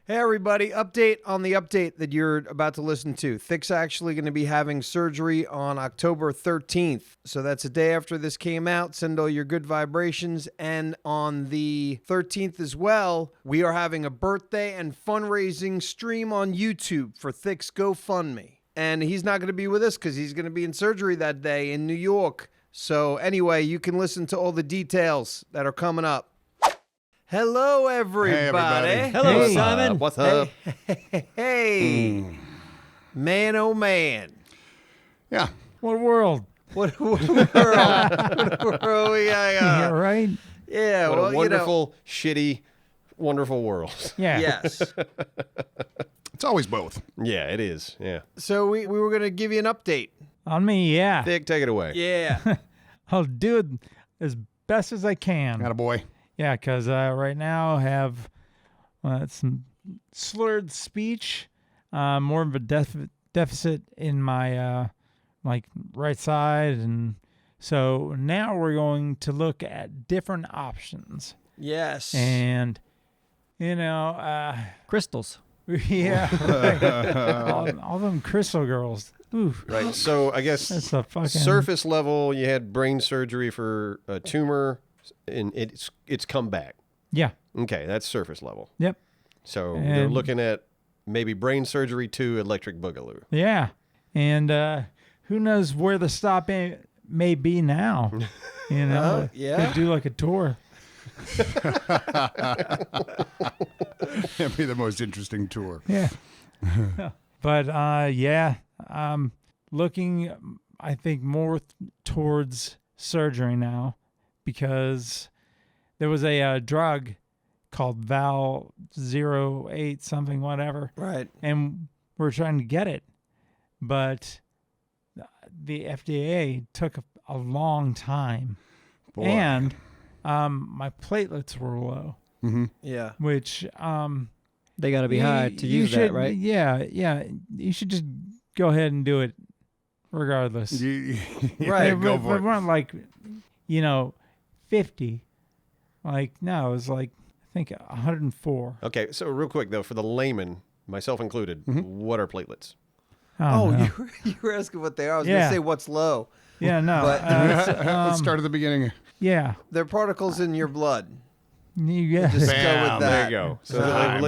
Hey, everybody. Update on the update that you're about to listen to. Thick's actually going to be having surgery on October 13th. So that's a day after this came out. Send all your good vibrations. And on the 13th as well, we are having a birthday and fundraising stream on YouTube for Thick's GoFundMe. And he's not going to be with us because he's going to be in surgery that day in New York. So anyway, you can listen to all the details that are coming up. Hello, everybody. Hey, everybody. Hello, Simon. What's up? Hey. Man, oh, man. Yeah. What world? What world we got? Yeah, right? Yeah, What well, a wonderful, shitty, wonderful world. Yeah. Yes. It's always both. Yeah, it is. Yeah. So we were going to give you an update. On me, yeah. Thick, take it away. Yeah. I'll do it as best as I can. Attaboy. Yeah, because right now I have some slurred speech, more of a deficit in my right side, and so now we're going to look at different options. Yes. And Crystals. yeah, all them crystal girls. Oof. Right. So I guess That's a fucking surface level, you had brain surgery for a tumor, and it's come back. Yeah. Okay, that's surface level. Yep. So they're And- looking at maybe brain surgery to electric boogaloo. Yeah. And who knows where the stop may be now? yeah. Could do like a tour. It'd be the most interesting tour. Yeah. But yeah, I'm looking, I think, more towards surgery now because there was a drug called Val 08 something whatever, Right. and we're trying to get it, but the FDA took a long time, Boy. and my platelets were low, Yeah. which They got to be high to use should, that, right? Yeah. You should just go ahead and do it regardless. Right. Go for But it. weren't 50. Like, no, it was I think 104. Okay, so real quick though, for the layman, myself included, what are platelets? Oh, no. you were asking what they are. I was going Yeah. to say what's low. Yeah, no. But- Let's start at the beginning. Yeah. They're particles in your blood. Yeah. Just go Bam. with that. There you go. So they're Simon.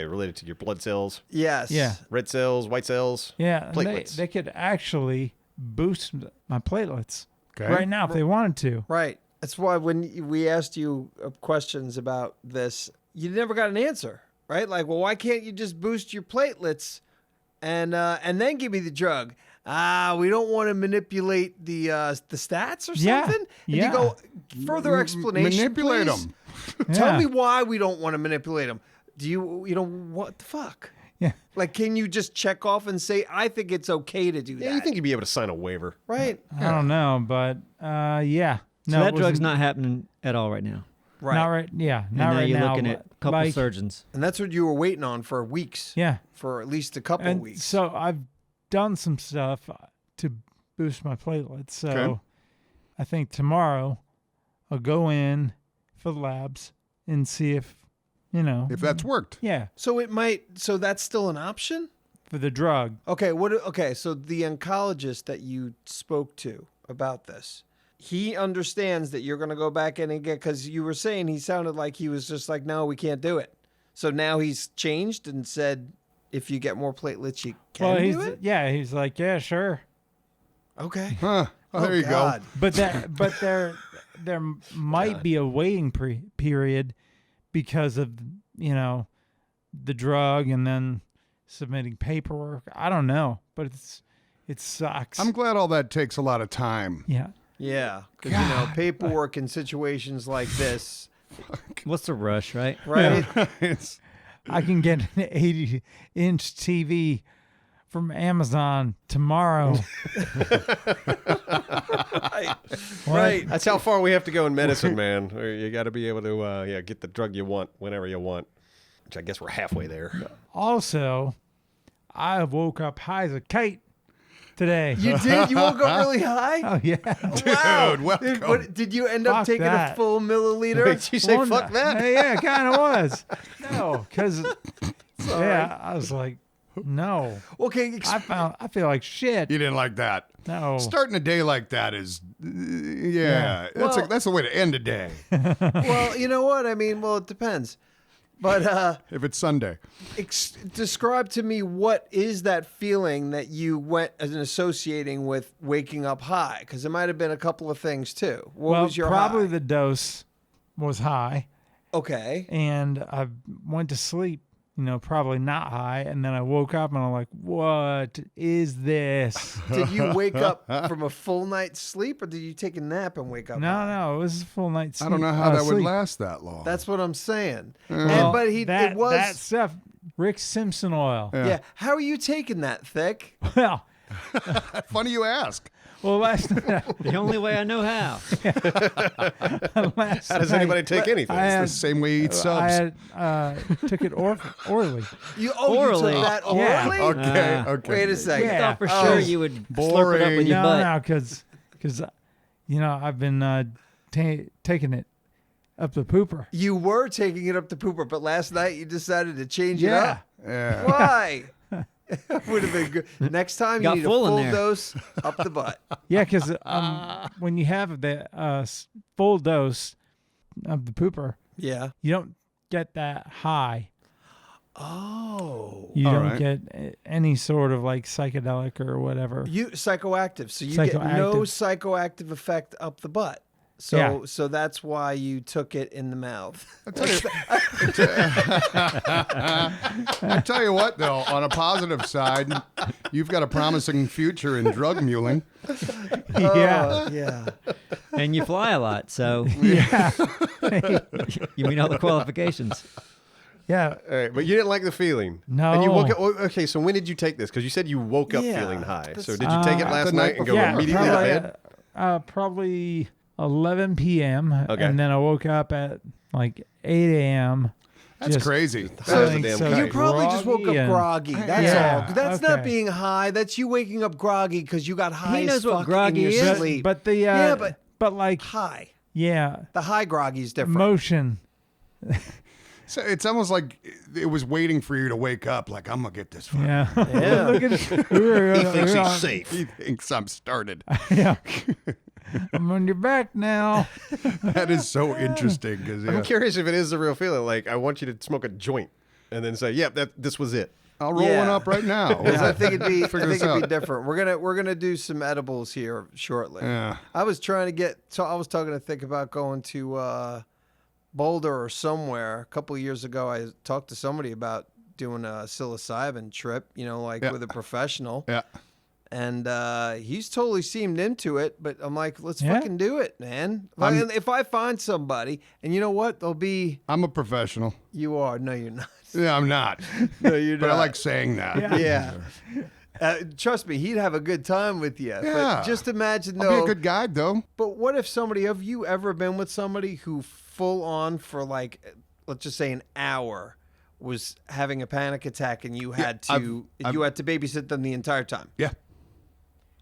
related to your blood cells, Yes. Yeah. red cells, white cells. Yeah. and Platelets. They could actually boost my platelets Okay. right now if they wanted to. Right. That's why when we asked you questions about this, you never got an answer, right? Like, well, why can't you just boost your platelets and then give me the drug? We don't want to manipulate the stats or Yeah. something. And Yeah. you go further explanation. Manipulate please. them. Tell Yeah. me why we don't want to manipulate them. Do you what the fuck? Yeah. Like, can you just check off and say, I think it's okay to do that? Yeah, you think you'd be able to sign a waiver? right? I don't know, but yeah. So No, that it drug's wasn't- not happening at all right now. Right. Not right. Yeah. And Not now right you're now. looking at a couple like, surgeons. And that's what you were waiting on for weeks. Yeah. For at least a couple And weeks. so I've done some stuff to boost my platelets. So Okay. I think tomorrow I'll go in for the labs and see if, If that's worked. yeah, So that's still an option? for the drug. Okay, so the oncologist that you spoke to about this, he understands that you're going to go back in and because you were saying he sounded like he was just like, no, we can't do it. So now he's changed and said, if you get more platelets, you can do it? he's like, yeah, sure. Okay. Huh. Oh, there you God. But there might be a waiting period because of, the drug and then submitting paperwork. I don't know, but it sucks. I'm glad all that takes a lot of time. yeah. Yeah. Because, paperwork in situations like this, What's the rush, right? right? It's- I can get an 80-inch TV from Amazon tomorrow. Right. That's how far we have to go in medicine, man. You got to be able to get the drug you want whenever you want, which I guess we're halfway there. Also, I woke up high as a kite today. You did? You woke up really high? Oh yeah. Wow. Dude, welcome. Did you end up Fuck taking a that. full milliliter? Wait, you say Well, fuck that? Yeah, it kind of was. No, because yeah, I was like, no. Okay, I feel like shit. You didn't like that. No. Starting a day like that is, Yeah. Well- that's the way to end a day. well, you know what? I mean, well, it depends. But If it's Sunday. describe to me what is that feeling that you went as associating with waking up high? Because it might have been a couple of things too. What well, was your probably high? the dose was high, Okay. and I went to sleep. Probably not high, and then I woke up and I'm like, "What is this?" Did you wake up from a full night's sleep, or did you take a nap and wake up? high? No, it was a full night's sleep. I don't know how that would sleep. last that long. That's what I'm saying. Well, But that, it was that stuff. Rick Simpson oil. yeah. How are you taking that, Thick? Well, Funny you ask. last night. The only way I know how. Last How does night, anybody take anything? I It's had, the same way you eat I subs. had took it orally. You Orally. you took that Yeah. orally? Okay, okay. Wait a second. I thought for Oh. sure you would slurp it up with your No, butt. no, because I've been taking it up the pooper. You were taking it up the pooper, but last night you decided to change it Yeah. up. Yeah. Why? Would have been good. Next time you Got need a full in full there. dose up the butt. Yeah, because when you have the full dose of the pooper, Yeah. you don't get that high. Oh. You All don't right. get any sort of like psychedelic or whatever. You psychoactive, so you get no psychoactive effect up the butt. So Yeah. so that's why you took it in the mouth. I tell you what, though, on a positive side, you've got a promising future in drug muling. Yeah. Yeah. And you fly a lot, so Yeah. you meet all the qualifications. Yeah. All right, but you didn't like the feeling. No. And you woke up. Okay, so when did you take this? Because you said you woke up Yeah, feeling high. So that's- did you take it The last night night and go before. Yeah, immediately to bed? probably 11 p.m. Okay. And then I woke up at like 8 a.m. That's just crazy. That is a feeling damn so kite. You probably just woke up groggy and- groggy. That's Yeah, all. That's not okay. being high. That's you waking up groggy because you got high knows as what fuck groggy in your is. sleep. But the Yeah, but like high. yeah, The high groggy is different. motion. So it's almost like it was waiting for you to wake up, like, I'm going to get this. Fucker. Yeah. Yeah. Look at we were, He thinks we were he's on- safe. He thinks I'm started. Yeah. I'm on your back now. That is so interesting. Because I'm curious if it is the real feeling. Like, I want you to smoke a joint and then say, "Yep, this was it." I'll roll Yeah. one up right now. 'Cause I think it'd be, Figure this out. different. We're gonna do some edibles here shortly. Yeah. I was trying to get. So I was talking to think about going to Boulder or somewhere. A couple of years ago, I talked to somebody about doing a psilocybin trip. Like Yeah. with a professional. Yeah. And he's totally seemed into it, but I'm like, let's Yeah. fucking do it, man. If I find somebody, and you know what, they'll be. I'm a professional. You are. No, you're not. Yeah, I'm not. No, you're But not. I like saying that. Yeah. Yeah. Trust me, he'd have a good time with you. Yeah. But just imagine, I'll though. be a good guide, though. But what if have you ever been with somebody who full on for like, let's just say an hour, was having a panic attack and you had to I've- you had to babysit them the entire time? Yeah.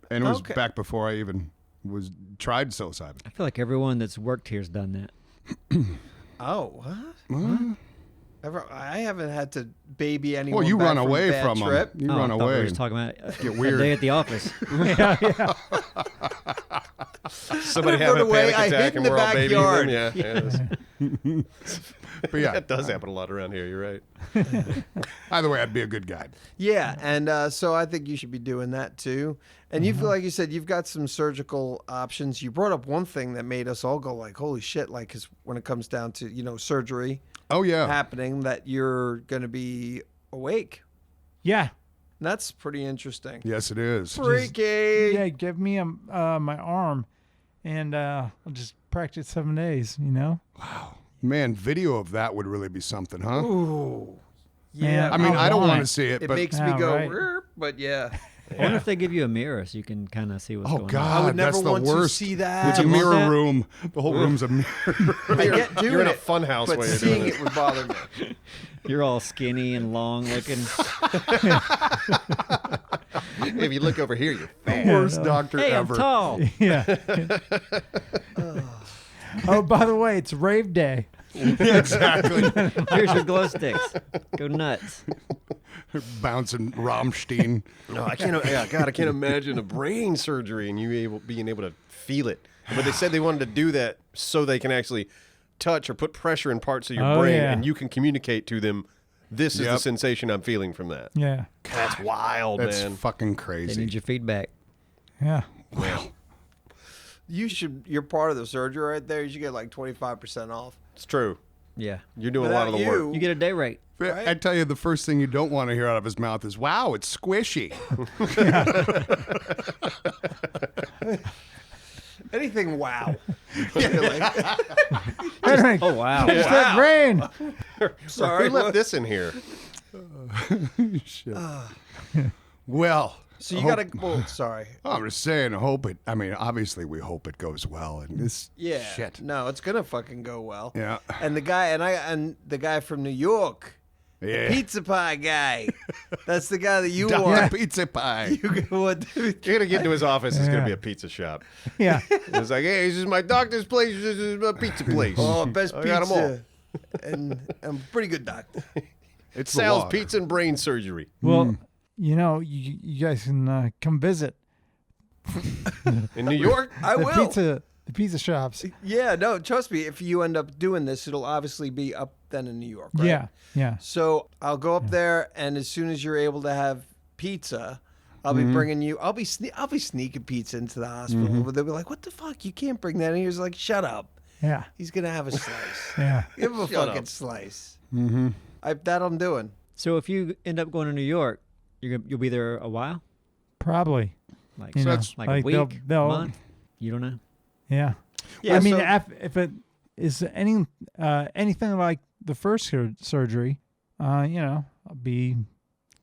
And it was Okay. back before I even was tried psilocybin. I feel like everyone that's worked here has done that. Oh, what? I haven't had to baby anyone. Well, you back run from a away bad from trip. them. You Oh, run I thought we were away. just talking about Get a weird. day at the office. Yeah, yeah. Somebody I having a run away, panic I attack hid in and the we're all babying backyard. them. Yeah, But yeah, that does happen a lot around here. You're right. either way, I'd be a good guide. Yeah, and so I think you should be doing that too. And you feel like you said you've got some surgical options. You brought up one thing that made us all go like, "Holy shit!" Like, because when it comes down to surgery Oh, yeah. happening, that you're going to be awake. Yeah. And that's pretty interesting. Yes, it is. Freaky. Yeah, give me my arm, and I'll just practice 7 days. Man, video of that would really be something, huh? Ooh. Man, Yeah. I mean, I don't want want it. to see it, It but makes me Yeah, go, right. "Rrr," but yeah. I wonder if they give you a mirror so you can kind of see what's oh going god, I would never that's the want worst. to see that. It's a You want mirror that? room. The whole room's a mirror. I get doing You're in a it, fun house but while you're seeing doing it would bother me. on. You're all skinny and long looking. if you look over here, you're fat. Worst doctor Hey, I'm ever. tall. Yeah. Oh, by the way, it's rave day. Yeah, exactly. Here's your glow sticks. Go nuts. Bouncing Rammstein. No, I can't. Yeah, God, I can't imagine a brain surgery and being able to feel it. But they said they wanted to do that so they can actually touch or put pressure in parts of your brain, yeah. and you can communicate to them. This is the Yep. sensation I'm feeling from that. Yeah. That's wild, That's man. fucking They crazy. need your feedback. Yeah. Well, You're part of the surgery right there. You should get like 25% off. It's true. Yeah. You're doing a lot of the Without work. You get a day rate. Right? I tell you, the first thing you don't want to hear out of his mouth is, "Wow, it's squishy." Anything wow. Henrik, Oh, wow. fix that brain. Sorry. Who left this in here? Shit. Well, So you got to, well, sorry. I'm just saying, obviously we hope it goes well. And this Yeah. shit. No, it's going to fucking go well. Yeah. And the guy from New York, Yeah. pizza pie guy. That's the guy that you Dr. want. Pizza Pie. You want You're gonna get into his office. It's gonna Yeah. be a pizza shop. Yeah. It's like, hey, this is my doctor's place. This is my pizza place. Oh, best I got 'em all. pizza. And I'm a pretty good doctor. It's Sells the law. pizza and brain surgery. Well, you guys can come visit In New York, I will. the pizza shops. Yeah, no, trust me. If you end up doing this, it'll obviously be up then in New York, right? Yeah. Yeah. So I'll go up there, and as soon as you're able to have pizza, I'll be bringing you. I'll be sneaking pizza into the hospital. But they'll be like, "What the fuck? You can't bring that." And he's like, "Shut up. Yeah. He's gonna have a slice. Yeah. Give him a Shut fucking up. slice." That I'm doing. So if you end up going to New York, you'll be there a while? Probably. Like, You know, like like a week, they'll- month? You don't know? Yeah. Yeah, I mean, so- if it is anything like the first surgery, I'll be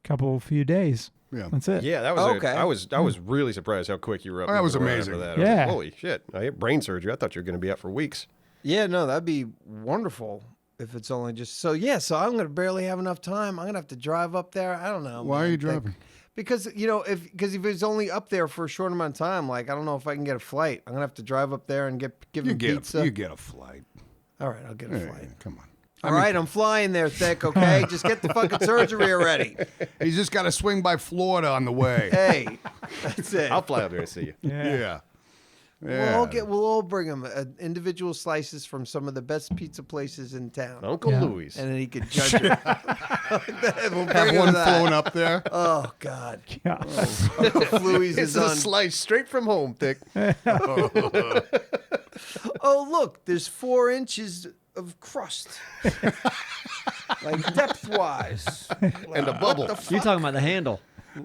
a few days. Yeah. That's it. yeah, that was. Okay. I was really surprised how quick you were up. Oh, that was right amazing. After that. I was Yeah. like, holy shit! I had brain surgery. I thought you were gonna be out for weeks. Yeah, no, that'd be wonderful if it's only just so. Yeah, so I'm gonna barely have enough time. I'm gonna have to drive up there. I don't know. Why are man. you driving? Because if it's only up there for a short amount of time, like I don't know if I can get a flight. I'm gonna have to drive up there and give You him pizza. you get a flight. All right, I'll get a Hey, flight. come on. All right, I'm flying there, Thick. Okay, just get the fucking surgery already. He's just got to swing by Florida on the way. Hey, that's it. I'll fly up there and see you. Yeah. We'll all bring him individual slices from some of the best pizza places in town, Uncle Yeah. Louis. and then he could judge it. We'll bring Have him one that. flown up there. Oh God, Yeah. Uncle Louis It's is a on. slice straight from home, Thick. Oh look, there's 4 inches of crust, like depth-wise. And a bubble. You're talking about the handle,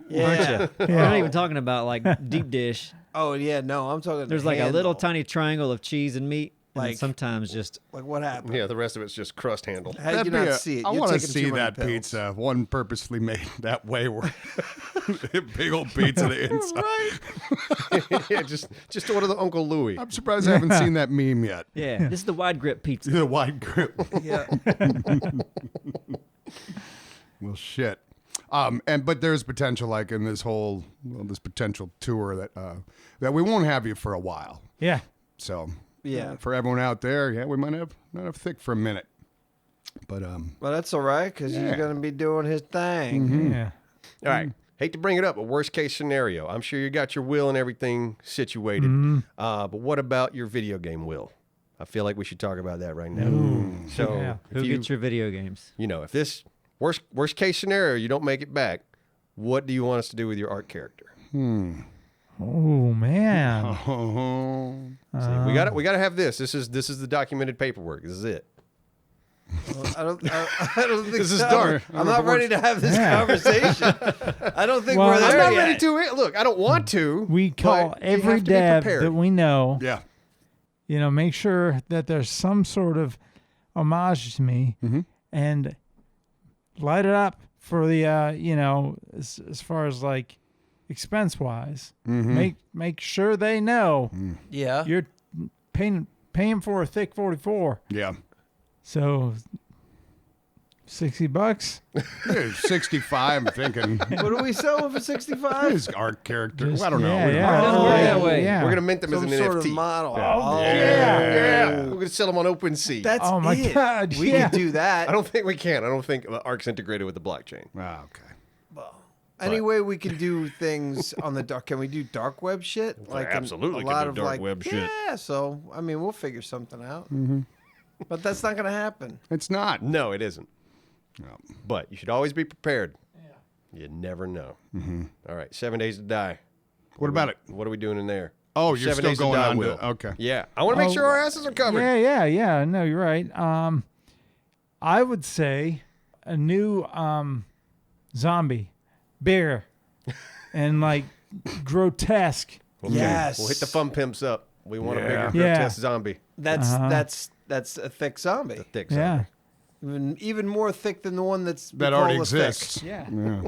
Yeah. aren't you? You're not even talking about like deep dish. Oh yeah, no, I'm talking. There's the like a little handle. tiny triangle of cheese and meat, and then Like- sometimes just Like what happened? Yeah, the rest of it's just crust handle. How did you not see it? I You're want to taking see too many that pills. pizza, one purposely made that way, where big old pizza the inside. Yeah, just order the Uncle Louis. I'm surprised I haven't seen that meme yet. yeah. This is the wide grip pizza. The wide grip. Yeah. Well, shit. But there's potential, like in this whole this potential tour that we won't have you for a while. Yeah. So Yeah. for everyone out there, yeah, we might have Thick for a minute. But Well, that's all right because he's gonna be doing his thing. Yeah. All right. Hate to bring it up, but worst case scenario. I'm sure you got your will and everything situated. But what about your video game will? I feel like we should talk about that right now. So Yeah. if Who you, gets your video games? if this worst case scenario, you don't make it back, what do you want us to do with your art character? Oh man. See, we got to have this. This is the documented paperwork. This is it. Well, I don't think This is so. dark. I'm not ready to have this Yeah. conversation. I don't think Well, we're I'm there I'm not yet. ready to. Look, I don't want to. We call but you every have to be dev prepared. that we know. yeah, Make sure that there's some sort of homage to me, and light it up for the as far as like expense wise. Make sure they know Yeah. you're paying for a thick 44. yeah. So $60. Yeah, 65, I'm thinking. What are we selling for 65? His art character. Just- I don't know. yeah, We don't yeah. know. Oh, that way. Yeah. We're gonna mint them as Some an sort NFT. of model. Yeah. We're gonna sell them on OpenSea. That's Oh, my it. God, We yeah. can do that. I don't think we can. I don't think Ark's integrated with the blockchain. Ah, okay. Anyway, we can do things on the dark. Can we do dark web shit? absolutely a can lot do of dark web shit. Yeah, so I mean, we'll figure something out. But that's not going to happen. It's not. No, it isn't. No. But you should always be prepared. You never know. All right, 7 Days to Die. What about it? What are we doing in there? Oh, you're 7 still Days to going Die on will. to... Okay. Yeah, I want to make sure our asses are covered. Yeah. No, you're right. I would say a new zombie, bear, and like grotesque. Okay, Yes. we'll hit the fun pimps up. We want a Yeah. bigger Yeah. grotesque zombie. That's a thick zombie. The thick Yeah. zombie. Even more thick than the one we That call already a thick. exists. Yeah. Yeah.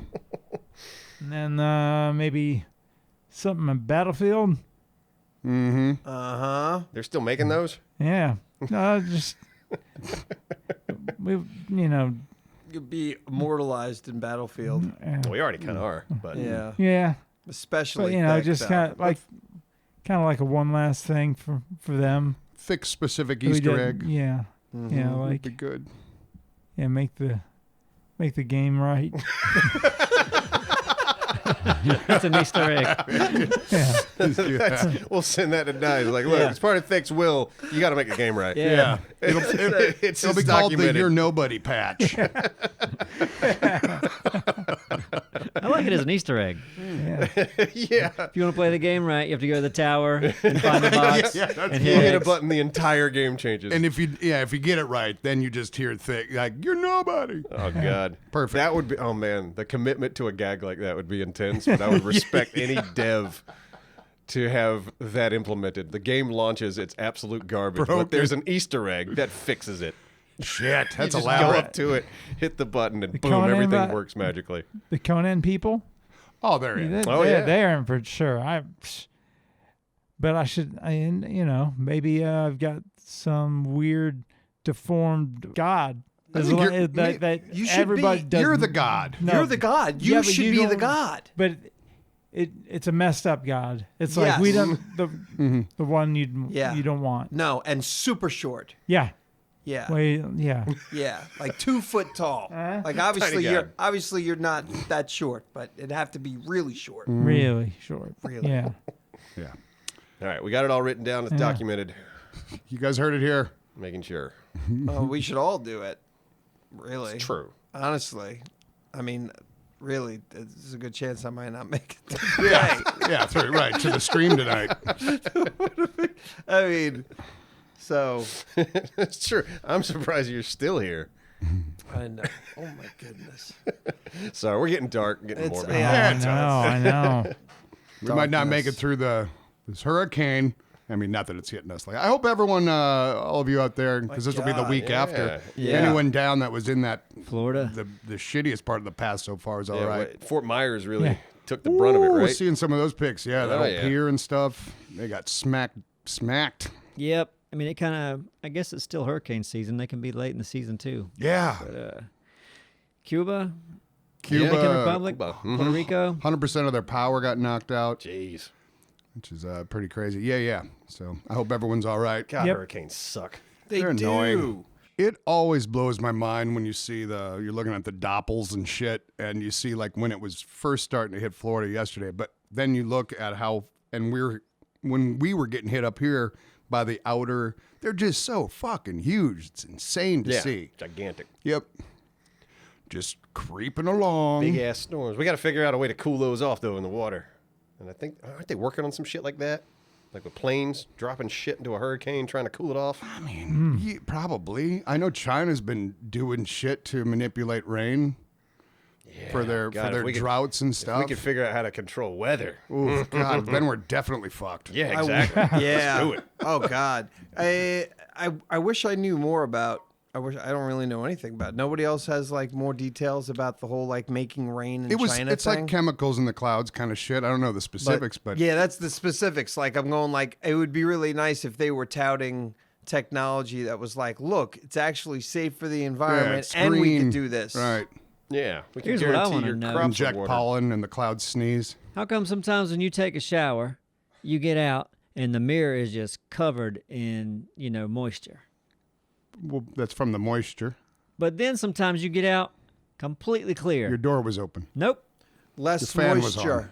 And then maybe something in Battlefield. They're still making those? Yeah. Just we You'd be immortalized in Battlefield. Well, we already kind of are. But Yeah. Yeah. Especially But thick, just though. kind of like a one last thing for them. Thick specific We Easter did- egg. Yeah. Yeah, Would like be good. make the game right. That's an Easter egg. Yeah. we'll send that to Dice. Like, look, Yeah. it's part of Thick's will. You got to make the game right. Yeah. It'll It's be just called the documented. You're Nobody patch. I like it as an Easter egg. Yeah. Yeah. If you want to play the game right, you have to go to the tower and find the box Yeah, that's and You hit a X. button, the entire game changes. And if you get it right, then you just hear thick like You're Nobody. oh, God. Perfect. That would be, oh, man. The commitment to a gag like that would be intense, but I would respect any dev to have that implemented. The game launches, it's absolute garbage, Broken. but there's an Easter egg that fixes it. Shit, You that's just elaborate. go up to it, hit the button, and boom, Conan everything vi- works magically. The Conan people. Oh, there he is. Oh, yeah. They're in for sure. But I should, maybe I've got some weird deformed god. I think you're- that you should everybody be- does. You're the god. No, You're the god. You Yeah, but should you be the don't- god. But it's a messed up god. It's like we Yes. don't the one you don't want. No, and super short. Yeah. Yeah. Yeah. Yeah, like 2 foot tall. Like Tiny guy. obviously you're not that short, but it'd have to be really short. Really short. Really. Yeah. Yeah. All right, we got it all written down. It's documented. You guys heard it here. Making sure. Oh, we should all do it. Really. It's true. Honestly, I mean, really, there's a good chance I might not make it. Yeah. Yeah, that's right to the stream tonight. I mean, so It's true. I'm surprised you're still here. I know. Oh my goodness. Sorry, we're getting dark, getting It's- morbid. yeah. I know. We might not make it Darkness. through this hurricane. I mean, not that it's hitting us. Like, I hope everyone, all of you out there, because this will be the God, week yeah. after. Yeah. Anyone down that was in that Florida. the shittiest part of the pass so far is all Yeah, right. Fort Myers really Yeah. took the brunt of it, Ooh, right? seeing some of those pics. Yeah, that Oh, old yeah. pier and stuff. They got smacked. Yep. I mean, it kind of. I guess it's still hurricane season. They can be late in the season too. Yeah. But Cuba, Cuba, Dominican Republic, Cuba. Puerto Rico. 100% of their power got knocked out, Jeez. which is pretty crazy. Yeah. So I hope everyone's all right. God, Yep. hurricanes suck. They're do. annoying. It always blows my mind when you see you're looking at the Doppels and shit, and you see like when it was first starting to hit Florida yesterday, but then you look at when we were getting hit up here by the outer, they're just so fucking huge. It's insane to Yeah, see. gigantic. Yep. Just creeping along. Big ass storms. We got to figure out a way to cool those off though in the water. And I think aren't they working on some shit like that? Like with planes dropping shit into a hurricane, trying to cool it off. I mean, yeah, probably. I know China's been doing shit to manipulate rain for their God, if we could- droughts and If stuff. we could figure out how to control weather. Ooh, God, then we're definitely fucked. Yeah, exactly. Yeah. Let's do it. Oh God. I wish I knew more about. I don't really know anything about. Nobody else has like more details about the whole like making rain in China It's thing. like chemicals in the clouds kind of shit. I don't know the specifics, but yeah, that's the specifics. Like I'm going like it would be really nice if they were touting technology that was like, look, it's actually safe for the environment, it's and we green. can do this. Right. Yeah. We can Here's what I guarantee wanna your know. crops are Inject watered. pollen and the clouds sneeze. How come sometimes when you take a shower, you get out and the mirror is just covered in, moisture? Well, that's from the moisture. But then sometimes you get out completely clear. Your door was open. Nope. Less The fan was moisture. on.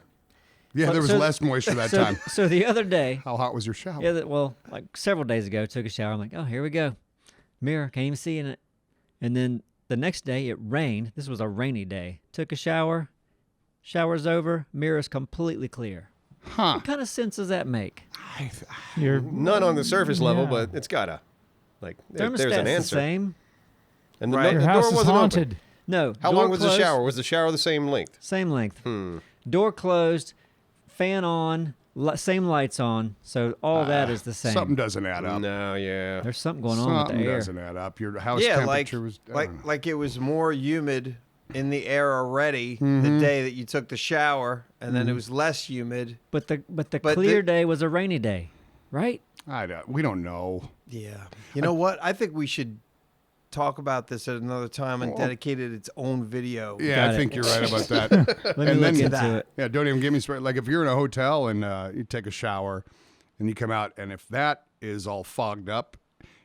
Yeah, there was So- less moisture that so, time. so the other day, How hot was your shower? like several days ago, took a shower. I'm like, oh, here we go. Mirror, can't even see in it. And then the next day it rained. This was a rainy day. Took a shower. Shower's over. Mirror's completely clear. Huh. What kind of sense does that make? You're None on the surface level, Yeah. but it's gotta. Like, there's Thermostat's an the answer. same. And the, Right. your the house door is wasn't haunted. open. No. How door long was closed, the shower? Was the shower the same length? Same length. Hmm. Door closed. Fan on. Same lights on. So all that is the same. Something doesn't add up. No, yeah. There's something going on with Something the air. doesn't add up. Your house Yeah, like temperature was I like don't know. like it was more humid in the air already Mm-hmm. the day that you took the shower, and then it was less humid. But the But clear day was a rainy day, right? We don't know. Yeah. You know what? I think we should talk about this at another time and dedicate it its own video. Yeah, Got I it. think you're right about that. Let me And look then- into that. it. Yeah, don't even get me started. Like if you're in a hotel and you take a shower and you come out, and if that is all fogged up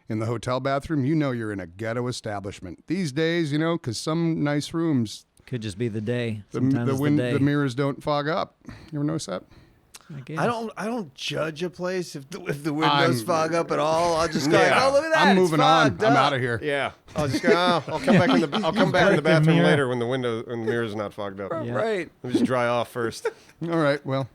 in the hotel bathroom, you're in a ghetto establishment. These days, because some nice rooms, Could just be the day. the Sometimes it's the day. the mirrors don't fog up. You ever notice that? I guess. I don't judge a place if the windows fog up at all. I'll just go, Yeah. like, oh, look at that. I'm it's moving on. fogged I'm up. out of here. Yeah. I'll just go. I'll come back in the. I'll come back in the Break the bathroom mirror. later when the mirror's not fogged up. Yeah. Right. Let me just dry off first. All right. Well,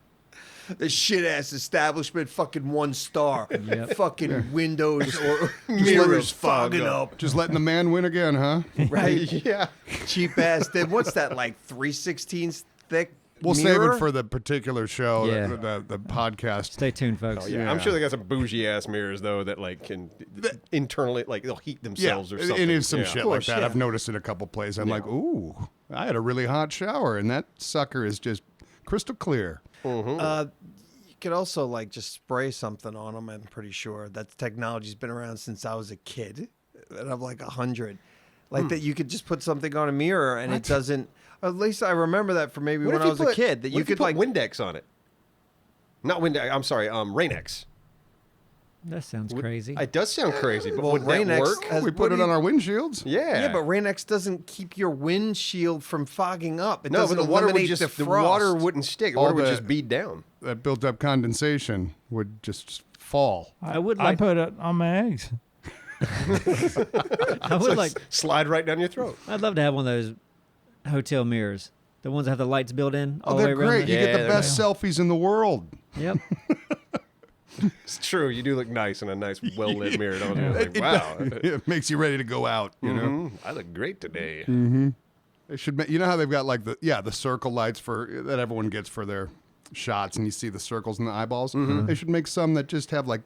The shit ass establishment, fucking 1 star. Yep. Fucking windows or Mirrors mirrors fogged fogging up. up. just letting the man win again, huh? Right. Yeah. Cheap ass. Then what's that, like 3/16 thick? We'll mirror? save it for the particular show, Yeah. the podcast. Stay tuned, folks. Oh, yeah. I'm sure they got some bougie ass mirrors though that like can internally like they'll heat Yeah, themselves or something. it is some Yeah. shit course, like that. yeah. I've noticed it a couple places. I'm like, ooh, I had a really hot shower, and that sucker is just crystal clear. You could also like just spray something on them. I'm pretty sure that technology's been around since I was a kid, and I'm like 100. Like that, you could just put something on a mirror and it doesn't. At least I remember that from maybe What when if I was a kid. That what you if could put like. Windex on it. Not Windex. I'm sorry. Rain-X. That sounds crazy. It does sound crazy, but Well, would that Rain-X work? has- We what put do it you- on our windshields. Yeah. Yeah, but Rain-X doesn't keep your windshield from fogging up. It no, doesn't but the water would eliminate just the the frost. water wouldn't stick. The All water would the- just bead down. That built-up condensation would just fall. I would I like. put it on my eggs. I would like. Slide right down your throat. I'd love to have one of those hotel mirrors. The ones that have the lights built in. Oh, all the way they're around great. the- You get Yeah, the they're best selfies in the world. Yep. It's true. You do look nice in a nice, well-lit mirror, don't you? Like, wow. It makes you ready to go out. You know. Mhm. I look great today. They should. You know how they've got like the circle lights that everyone gets for their shots, and you see the circles in the eyeballs. They should make some that just have like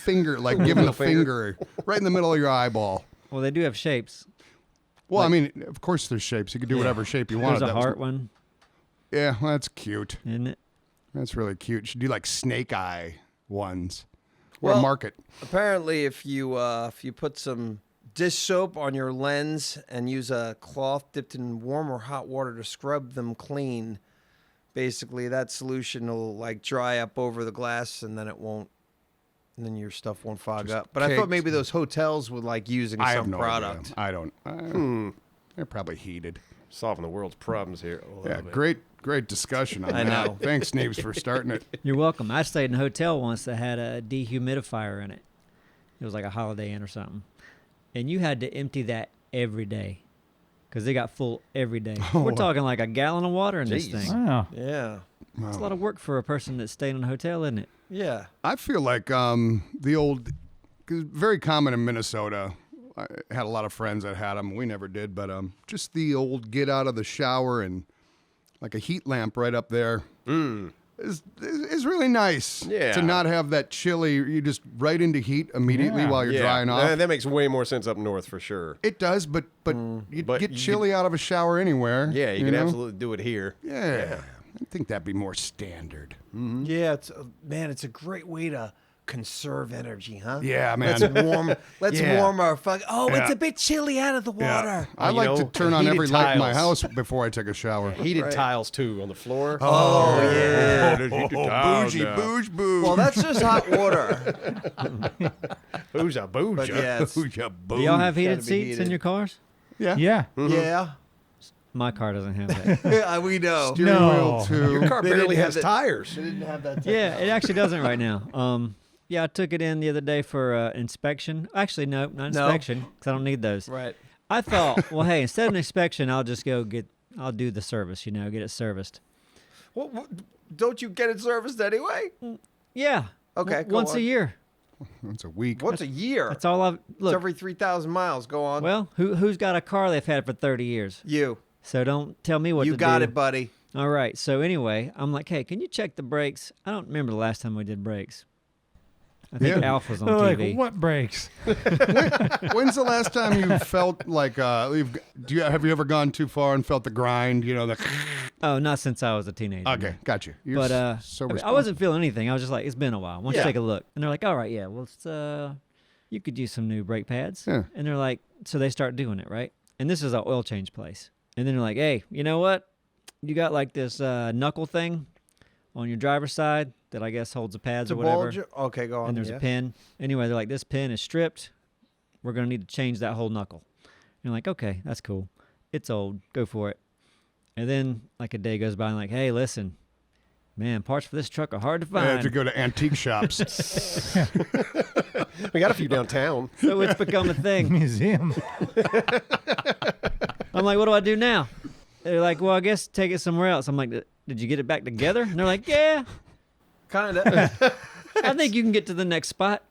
finger, like giving a finger right in the middle of your eyeball. Well, they do have shapes. Well, I mean, of course there's shapes. You can do whatever shape you want. There's a heart one, Yeah, well, that's cute. isn't it? That's really cute. You should do like snake eye ones. Or Well- market. Apparently, if you put some dish soap on your lens and use a cloth dipped in warm or hot water to scrub them clean, basically that solution will like dry up over the glass and then it won't. And then your stuff won't fog Just up. But I thought caked. maybe those hotels would like using I have some no product. idea. I don't. They're probably heated. Solving the world's problems here. I love Yeah, it. great discussion on I that. know. Thanks, Neebs, for starting it. You're welcome. I stayed in a hotel once that had a dehumidifier in it. It was like a Holiday Inn or something. And you had to empty that every day because they got full every day. We're talking like a gallon of water in this Jeez. thing. Wow. Yeah. It's a lot of work for a person that's staying in a hotel, isn't it? Yeah. I feel like the old, cause very common in Minnesota. I had a lot of friends that had them. We never did, but just the old get out of the shower and like a heat lamp right up there is really nice. Yeah. To not have that chilly, you just right into heat immediately Yeah. while you're drying off. That makes way more sense up north for sure. It does, but you'd But get you chilly out of a shower anywhere. Yeah, you, can know? absolutely do it here. Yeah. I think that'd be more standard. Yeah. It's it's a great way to conserve energy, huh? Yeah, man. Let's Yeah. warm our fuck. Oh, it's Yeah. a bit chilly out of the water. Yeah. I You like know, to turn on heated every light in my tiles. house before I take a shower. Heated tiles too on the floor. Oh, yeah. Bougie, bouge, bouge. Well, that's just hot water. Booja, booja. But yeah, it's, Bougie, Do y'all have heated Gotta be seats in heated. your cars? Yeah. Yeah. yeah. My car doesn't have that. We know. Steering No. wheel too. Your car They barely didn't have has the- tires. They didn't have that. Yeah, it actually doesn't right now. Yeah, I took it in the other day for inspection. Actually, no, not No. inspection because I don't need those. Right. I thought, well, hey, instead of an inspection, I'll just I'll do the service. Get it serviced. Well, don't you get it serviced anyway? Yeah. Okay, go Once on. a year. That's a week. What's a year? That's all I've It's look. every 3,000 miles. Go on. Well, who's got a car they've had for 30 years? you. So don't tell me what You to got do. it, buddy. All right. So anyway, I'm like, hey, can you check the brakes? I don't remember the last time we did brakes. I think Yeah. Alf was on They're like, TV. what breaks? When's the last time you felt like have you ever gone too far and felt the grind? You know the. Oh, not since I was a teenager. Okay, got you. You're But so I mean, I responsible. wasn't feeling anything. I was just like, it's been a while. Why don't you Yeah. take a look? And they're like, all right, yeah, well, you could use some new brake pads. Yeah. And they're like, so they start doing it, right? And this is an oil change place. And then they're like, hey, you know what? You got like this knuckle thing on your driver's side that I guess holds the pads To or whatever. bulge. Okay, go on. And there's yeah. a pin. Anyway, they're like, this pin is stripped. We're going to need to change that whole knuckle. And you're like, okay, that's cool. It's old. Go for it. And then like a day goes by and like, hey, listen, man, parts for this truck are hard to I have to find. go to antique shops. We got a few downtown. So it's become a thing. Museum. I'm like, what do I do now? They're like, well, I guess take it somewhere else. I'm like, did you get it back together? And they're like, yeah, Kind of. I think you can get to the next spot.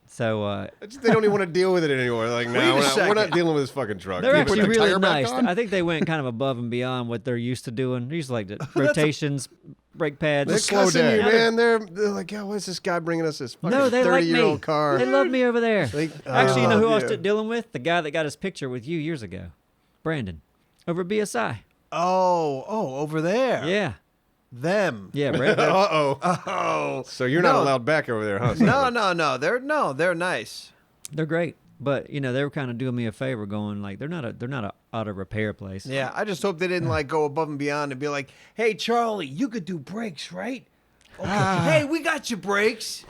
So They don't even want to deal with it anymore. They're like, Wait a no, we're not second. dealing with this fucking truck. they're you put actually the really tire back nice. on? I think they went kind of above and beyond what they're used to doing. They're used to like the rotations, brake pads. They're slow cussing day. you, man. They're like, yeah, what's this guy bringing us this fucking No, they like 30-year-old me. car? They love me over there. Actually, you know who I was you. dealing with? The guy that got his picture with you years ago, Brandon, over at BSI. Oh, over there. Yeah, Them. yeah, Brandon. Uh-oh. Oh. So you're not No. allowed back over there, huh? No. They're nice. They're great, but you know they were kind of doing me a favor, going like they're not a auto repair place. Yeah, I just hope they didn't like go above and beyond and be like, "Hey, Charlie, you could do brakes, right? Okay. Hey, we got your brakes."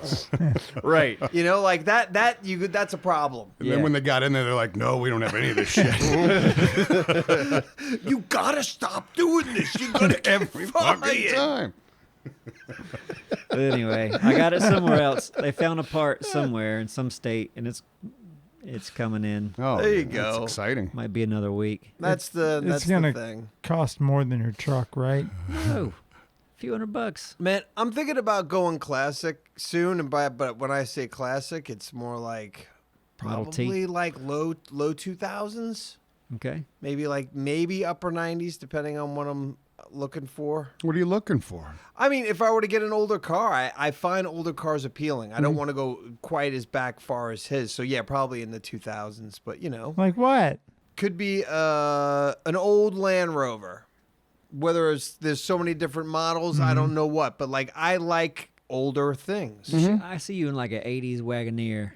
Right. You know, like that. That's a problem. And Yeah. then when they got in there, they're like, "No, we don't have any of this shit." You gotta stop doing this. You're gonna get Fucking fired. time. But anyway, I got it somewhere else. They found a part somewhere in some state, and it's coming in. Oh, There you that's go. exciting. Might be another week. That's the gonna- thing. Cost more than your truck, right? Oh, a few $100. Man, I'm thinking about going classic soon, but when I say classic, it's more like Model T. probably like low 2000s, Okay. maybe upper 90s, depending on what I'm looking for. What are you looking for? I mean, if I were to get an older car, I find older cars appealing. I don't want to go quite as back far as his, so yeah, probably in the 2000s. But you know, Like what? could be an old Land Rover. Whether there's so many different models, I don't know what, but like I like older things. I see you in like an 80s Wagoneer.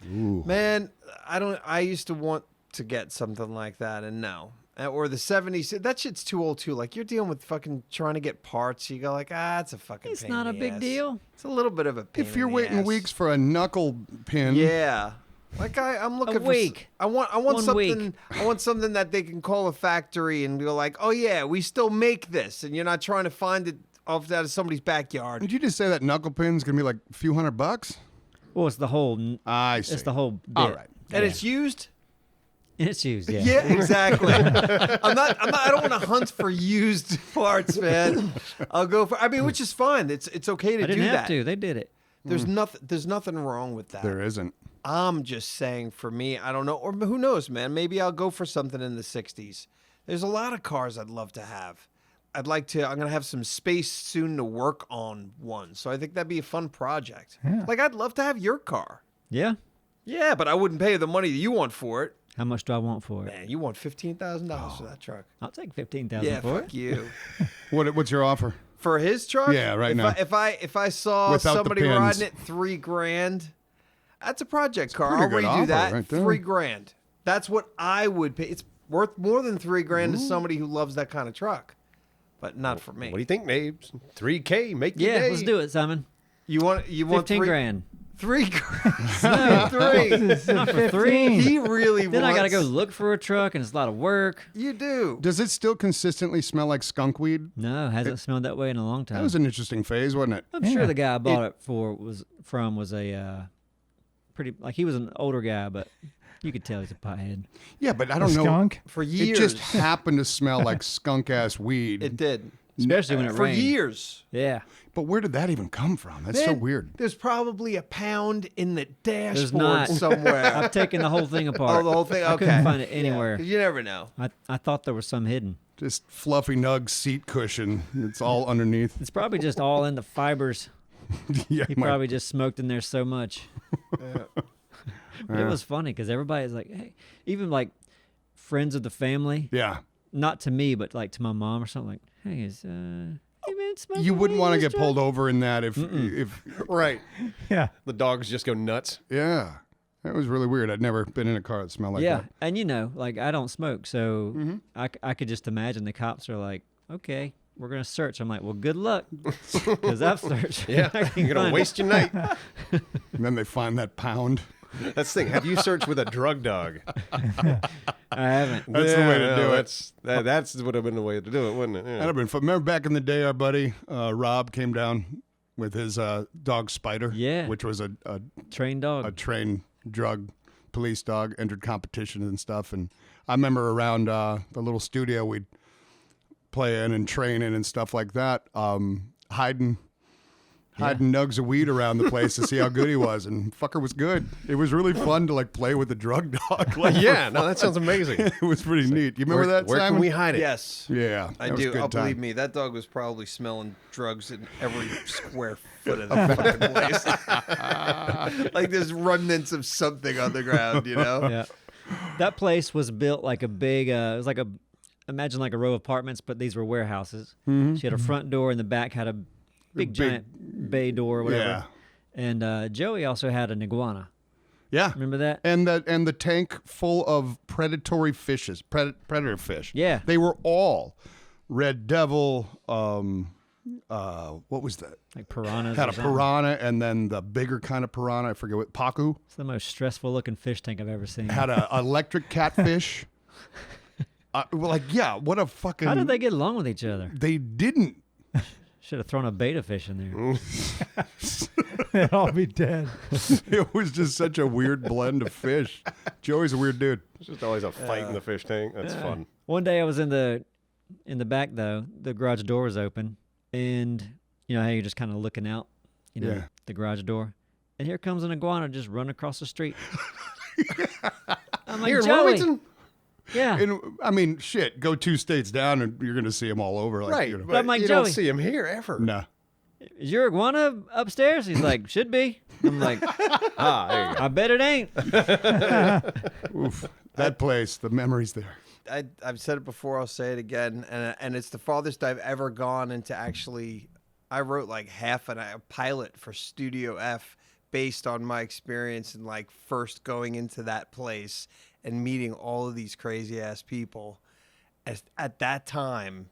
Ooh. Man, I used to want to get something like that, and no. Or the 70s. That shit's too old, too. Like, you're dealing with fucking trying to get parts. You go like, it's a fucking It's pain not a in the big ass. deal. It's a little bit of a pain If you're in the waiting ass. weeks for a knuckle pin, Yeah. Like, I'm looking for... week. I want 1 something... week. I want something that they can call a factory and go like, oh, yeah, we still make this. And you're not trying to find it off out of somebody's backyard. did you just say that knuckle pin's gonna be like a few $100? Well, it's the whole. I see. It's the whole bit. All right. And Yeah. it's used... It's used. Yeah. Yeah, exactly. I don't want to hunt for used parts, man. I'll go for. I mean, which is fine. It's okay to I didn't do have that. to. They did it. There's nothing wrong with that. There isn't. I'm just saying, for me, I don't know, or who knows, man. Maybe I'll go for something in the '60s. There's a lot of cars I'd love to have. I'm gonna have some space soon to work on one, so I think that'd be a fun project. Yeah. Like I'd love to have your car. Yeah. Yeah, but I wouldn't pay the money that you want for it. How much do I want for it? Man, you want $15,000 for that truck. I'll take $15,000 Yeah, for fuck it. you. What's your offer? For his truck? Yeah, right if now. If I saw Without the somebody pins. riding it $3,000, that's a project car. pretty I'll good redo offer that. right there. $3,000. That's what I would pay. It's worth more than $3,000 to somebody who loves that kind of truck, but not for me. What do you think, Neebs? $3K, make your Yeah, day. let's do it, Simon. You want 15 grand. $3,000. Not for 3. He really Then wants. I gotta go look for a truck, and it's a lot of work. You do. Does it still consistently smell like skunk weed? No, hasn't smelled that way in a long time. That was an interesting phase, wasn't it? I'm sure the guy I bought it for was a pretty, like, he was an older guy, but you could tell he's a pothead. Yeah, but I A don't know. skunk? For It years. just happened to smell like skunk ass weed. It did. Especially when it For rained. years. Yeah. But where did that even come from? That's so Man, weird. There's probably a pound in the dashboard not. somewhere. I've taken the whole thing apart. Oh, the whole thing? I couldn't Okay. find it anywhere. 'Cause you never know. I thought there was some hidden. Just fluffy nug seat cushion. It's all underneath. It's probably just all in the fibers. Yeah, He my- probably just smoked in there so much. But it was funny because everybody's like, hey, even like friends of the family, yeah. not to me, but like to my mom or something, like, hey, hey man, smoking You wouldn't weed want to in this get pulled truck? over in that if Right. Yeah. The dogs just go nuts. yeah. That was really weird. I'd never been in a car that smelled like Yeah, that. and you know, like I don't smoke, so I could just imagine the cops are like, okay, we're gonna search. I'm like, well, good luck, because I've searched. Yeah. I can't You're going find to waste your night. And then they find that pound. That's the thing. Have you searched with a drug dog? it. I haven't. That's the way to do it. That's would have been the way to do it, wouldn't it? Yeah. That'd have been fun. Remember back in the day, our buddy Rob came down with his dog Spider, Yeah. which was a Trained dog. trained drug police dog, entered competitions and stuff. And I remember around the little studio we'd play in and train in and stuff like that, hiding nugs of weed around the place to see how good he was, and fucker was good. It was really fun to like play with the drug dog. Like, Yeah, no, that sounds amazing. it was pretty neat. You remember that, Where Simon? can we hide it? Yes. Yeah, I that was a do. good Oh, time. believe me, that dog was probably smelling drugs in every square foot of the fucking place. Like there's remnants of something on the ground, you know? Yeah. That place was built like a big. It was like imagine like a row of apartments, but these were warehouses. She had a front door, and the back had a big giant bay door or whatever. Yeah. And Joey also had an iguana. Yeah, Remember that? and the tank full of predatory fishes, predator fish. Yeah. they were all red devil. What was that? Like piranhas. Had or a something. piranha, and then the bigger kind of piranha. I forget what. Pacu It's the most stressful looking fish tank I've ever seen. had a electric catfish. Well, like, yeah, what a fucking. How did they get along with each other? They didn't. Should have thrown a beta fish in there. They'd all be dead. It was just such a weird blend of fish. Joey's a weird dude. It's just always a fight in the fish tank. That's fun. One day I was in the back though. The garage door was open, and you know how you're just kind of looking out, Yeah. the garage door, and here comes an iguana just running across the street. I'm like, Here in Joey. Wilmington? Yeah. And I mean, shit, go 2 states down, and you're gonna see them all over. Like, Right. you know. But I'm like, you Joey. don't see him here ever. Nah. Is your iguana upstairs? He's like, should be. I'm like, Ah, there you go. I bet it ain't. Oof. That place, the memories there. I've said it before. I'll say it again, and it's the farthest I've ever gone into actually. I wrote like half a pilot for Studio F based on my experience and like first going into that place and meeting all of these crazy ass people. At that time,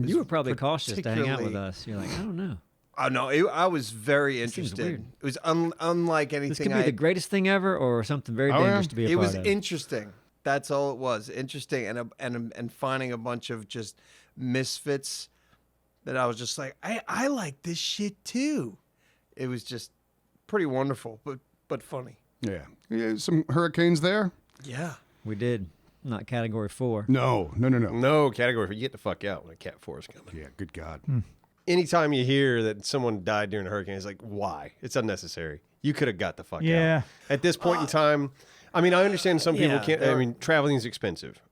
You were probably cautious to hang out with particularly- us. You're like, I don't know. Oh no, I was very seems interested. weird. It was unlike This anything could be the greatest thing ever, or something very Oh, yeah. dangerous to be a It part was of. interesting. That's all it was. Interesting, and finding a bunch of just misfits that I was just like, I like this shit too. It was just pretty wonderful, but funny. Yeah. Some hurricanes there? Yeah. We did. Not category 4. No. No category for you get the fuck out when a Cat 4 is coming. Yeah, good God. Anytime you hear that someone died during a hurricane, it's like, why? It's unnecessary. You could have got the fuck Yeah. out. At this point in time, I mean, I understand some people Yeah, can't. I there- mean, traveling is expensive,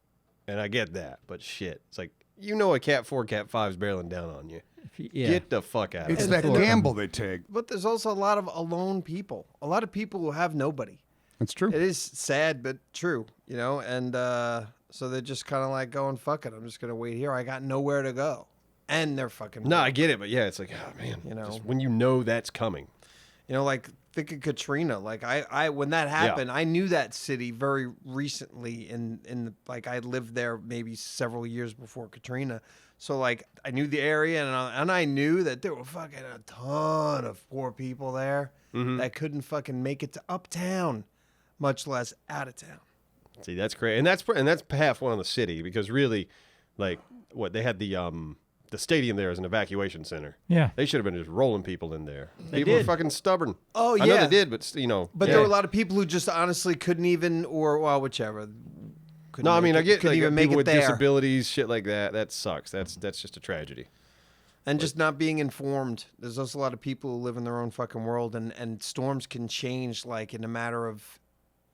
and I get that. But shit, it's like a Cat 4, Cat 5 is barreling down on you. Yeah. Get the fuck out of It's here. that gamble they take. But there's also a lot of alone people. A lot of people who have nobody. That's true. It is sad, but true, you know. And so they're just kind of like going, "Fuck it, I'm just gonna wait here. I got nowhere to go." and they're fucking. No, I get it, but yeah, it's like, oh man, You know. just when you know that's coming. You know, like think of Katrina. Like I when that happened, I knew that city very recently. Like I lived there maybe several years before Katrina. So like I knew the area, and I knew that there were fucking a ton of poor people there that couldn't fucking make it to uptown, much less out of town. See, that's great, and that's half one of the city because really, like what they had the stadium there as an evacuation center. Yeah. They should have been just rolling people in there. They People were did. fucking stubborn. Oh, I know yeah. they did, but you know. But there were a lot of people who just honestly couldn't even, or well, whichever. No, I mean I get couldn't like, even make people it with there, disabilities, shit like that. That sucks. That's just a tragedy. and just not being informed. There's also a lot of people who live in their own fucking world, and storms can change like in a matter of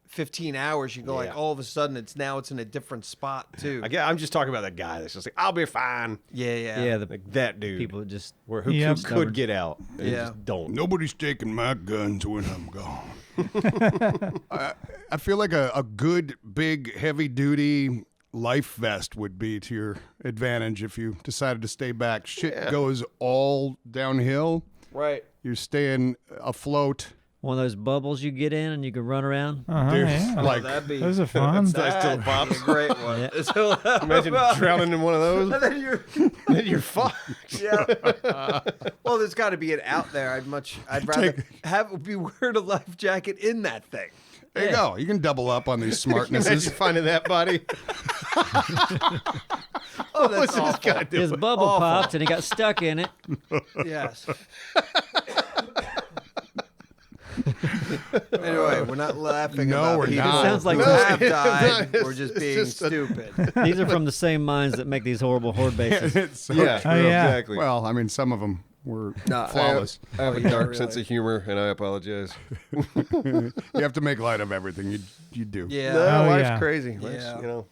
15 hours. You go like Yeah. all of a sudden it's in a different spot too. I'm just talking about that guy that's just like, I'll be fine. Yeah, the Like that dude. people that just who Yep. could get out and Yeah. just don't. Nobody's taking my guns when I'm gone. I feel like a good, big, heavy-duty life vest would be to your advantage if you decided to stay back. Shit goes all downhill. Right. You're staying afloat. one of those bubbles you get in and you can run around. Dude, Yeah. like, That'd be Those are fun. Still pops. a great one. Yeah. Imagine drowning in one of those. And then you're, Then you're fucked. yeah. Well, there's got to be an out there. I'd rather be wearing a life jacket in that thing. there you go. You can double up on these Imagine smartnesses. finding that body. Oh, What's that's awful. this guy doing? His bubble popped and he got stuck in it. Yes. Anyway, we're not laughing No, about we're people not. It sounds like who we're- have died. it's We're just just being a- stupid. These are from the same minds that make these horrible horde bases. It's so Yeah, true. Oh, yeah. exactly. Well, I mean, some of them were Nah, flawless. I have a dark sense of humor, and I apologize. You have to make light of everything. You do. Yeah. No, Oh, life's yeah. crazy. Yeah. You know,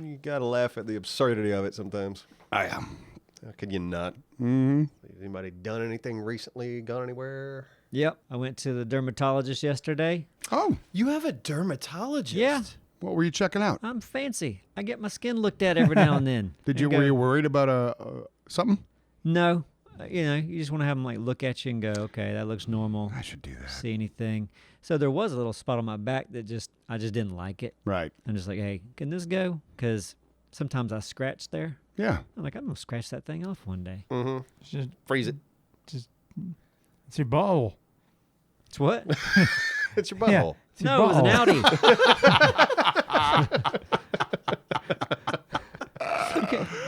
you gotta laugh at the absurdity of it sometimes. I am. How could you not? Mm-hmm. Anybody done anything recently? Gone anywhere? Yep. I went to the dermatologist yesterday. Oh, You have a dermatologist. Yeah. what were you checking out? I'm fancy. I get my skin looked at every now and then. Did you And were go, you worried about something? No. You know, you just want to have them like look at you and go, okay, that looks normal. I should do that. See anything? So there was a little spot on my back that I just didn't like it. Right. I'm just like, hey, can this go? Because sometimes I scratch there. Yeah. I'm like, I'm gonna scratch that thing off one day. Mm-hmm. It's just, Freeze it. it's your butthole. It's what? It's your Yeah. butthole. It's your No, it was an butthole. Audi.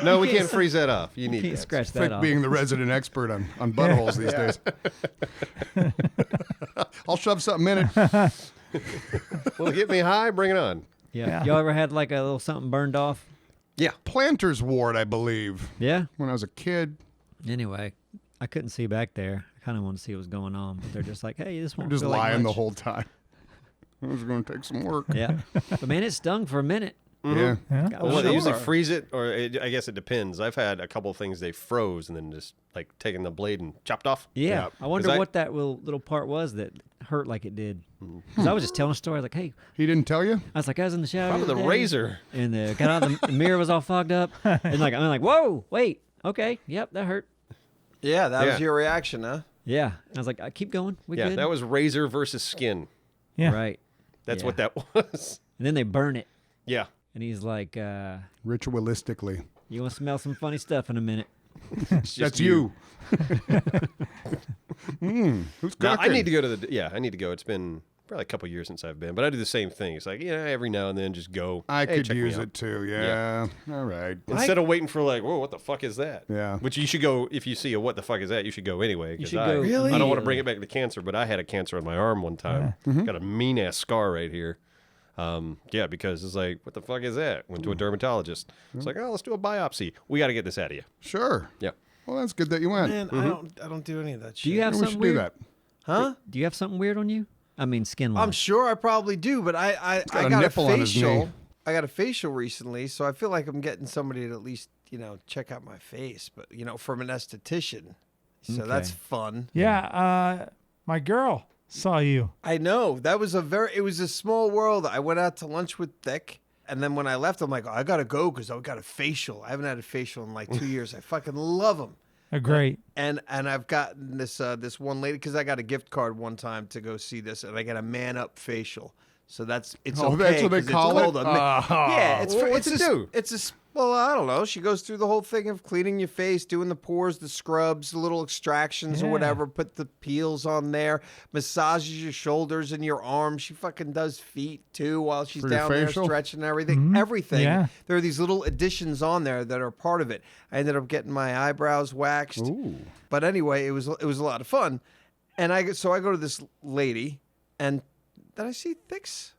No, we can't freeze that off. You need Can't that. scratch that Frick off. being the resident expert on buttholes these days. I'll shove something in it. Well, get me high. Bring it on. Yeah. Yeah. Y'all ever had like a little something burned off? Yeah. Planter's ward, I believe, Yeah. when I was a kid. Anyway, I couldn't see back there. I kind of wanted to see what was going on, but they're just like, hey, this I'm won't just feel like lying the much. whole time. It was going to take some work. Yeah. But man, it stung for a minute. Yeah. Yeah. Got Well, my- what, they usually sure. freeze it, or I guess it depends. I've had a couple of things they froze and then just like taking the blade and chopped off. Yeah. I wonder 'Cause what that little part was that hurt like it did. Because I was just telling a story like, hey, He didn't tell you? I was like, I was in the shower. Probably the other day, razor. And got out of the mirror was all fogged up. And like, I'm like, whoa, wait. Okay. Yep. That hurt. Yeah, that was Yeah. your reaction, huh? Yeah. I was like, keep going. We Yeah, good. that was razor versus skin. Yeah. Right. That's Yeah. what that was. And then they burn it. Yeah. And he's like, Ritualistically. you want to smell some funny stuff in a minute. It's just That's you. Who's No, I cooking? need to go to the. Yeah, I need to go. It's been probably a couple years since I've been, but I do the same thing. It's like, every now and then just go. I "Hey, could check me use out." it too. Yeah. All right. Instead of waiting for like, whoa, what the fuck is that? Yeah. Which you should go if you see a what the fuck is that, you should go anyway. 'Cause should I, go Really? I don't want to immediately. bring it back to cancer, but I had a cancer on my arm one time. Got a mean ass scar right here. Yeah, because it's like, what the fuck is that? Went to a dermatologist. It's like, oh, let's do a biopsy. We got to get this out of you. Sure. Yeah. Well, that's good that you went. Man, I don't do any of that shit. Do you have we something should weird? do that. Huh? Do you have something weird on you? I mean, skin wise. I'm sure I probably do, but I got a got a nipple on his knee. facial. I got a facial recently, so I feel like I'm getting somebody to at least, check out my face, but from an esthetician. So that's Okay. fun. Yeah. My girl saw you. I know. That was it was a small world. I went out to lunch with Thick, And then when I left, I'm like, oh, I got to go because I got a facial. I haven't had a facial in like 2 years. I fucking love them. Great. And I've gotten this one lady because I got a gift card one time to go see this, and I got a man up facial. So it's Oh, okay. that's what they 'cause it's call it? called yeah, it's What's it do? Well, I don't know. She goes through the whole thing of cleaning your face, doing the pores, the scrubs, the little extractions or Yeah. whatever. Put the peels on there, massages your shoulders and your arms. She fucking does feet too while she's For your down there facial? stretching everything. Everything. Yeah. There are these little additions on there that are part of it. I ended up getting my eyebrows waxed. Ooh. But anyway, it was a lot of fun. And I go to this lady, and then I see Thick's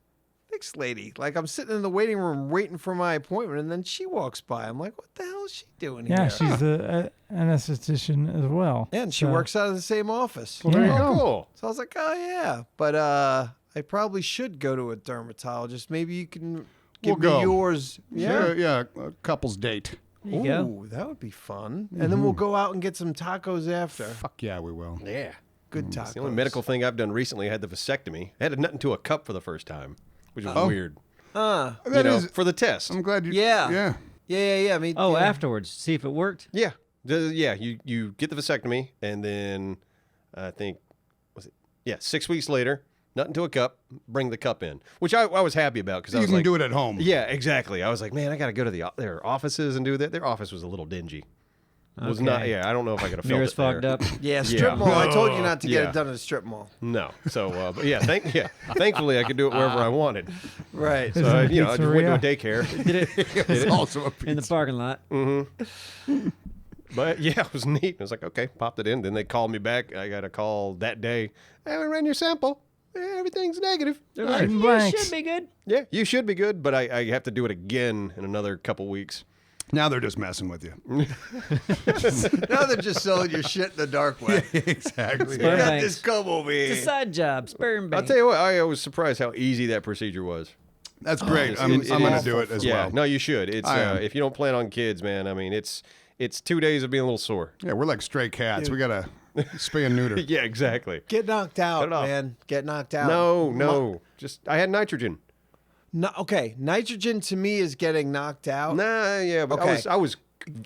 lady. Like, I'm sitting in the waiting room waiting for my appointment, and then she walks by. I'm like, what the hell is she doing Yeah, here? she's an esthetician as well. Yeah, and she So- works out of the same office. Well, there you Oh, go. cool. So I was like, oh, yeah. But I probably should go to a dermatologist. Maybe you can give We'll me go. yours. Yeah, a couple's date. There you go. Ooh, that would be fun. And then we'll go out and get some tacos after. Fuck yeah, we will. Yeah. Good tacos. It's the only medical thing I've done recently. I had the vasectomy. I had a nut into a cup for the first time, which was weird. Uh, That is. For the test. I'm glad you. Yeah. Yeah. yeah. Me, Oh, yeah. afterwards, see if it worked. Yeah. Yeah. You get the vasectomy, and then I think, 6 weeks later, nut into a cup, bring the cup in, which I was happy about because I You was can like, do it at home. yeah, exactly. I was like, man, I got to go to their offices and do that. Their office was a little dingy. Was Okay. not. Yeah, I don't know if I could have felt Mirrors it there. fogged up. Yeah, strip mall. I told you not to get Yeah. it done at a strip mall. No. So, but thankfully I could do it wherever I wanted. Right. So, Is it a I just went to a pizzeria? daycare. Did it It's also a in the parking lot. But yeah, it was neat. I was like, okay, popped it in. Then they called me back. I got a call that day. Hey, we ran your sample. Everything's negative. They're like, Shooting you blanks. should be good. Yeah, you should be good, but I have to do it again in another couple weeks. Now they're just messing with you. Now they're just selling your shit in the dark way. Exactly. Sperm Got banks. this come over It's a here. side job. Sperm I'll bank. tell you what, I was surprised how easy that procedure was. That's great. It I'm is going to do it as yeah, well. no, you should. It's I am. if you don't plan on kids, man. I mean, it's 2 days of being a little sore. Yeah, we're like stray cats. We got to spay and neuter. Yeah, exactly. Get knocked out, Cut it off. man. Get knocked out. No. Just I had nitrogen. No, okay. Nitrogen to me is getting knocked out. Nah, yeah, but Okay. I was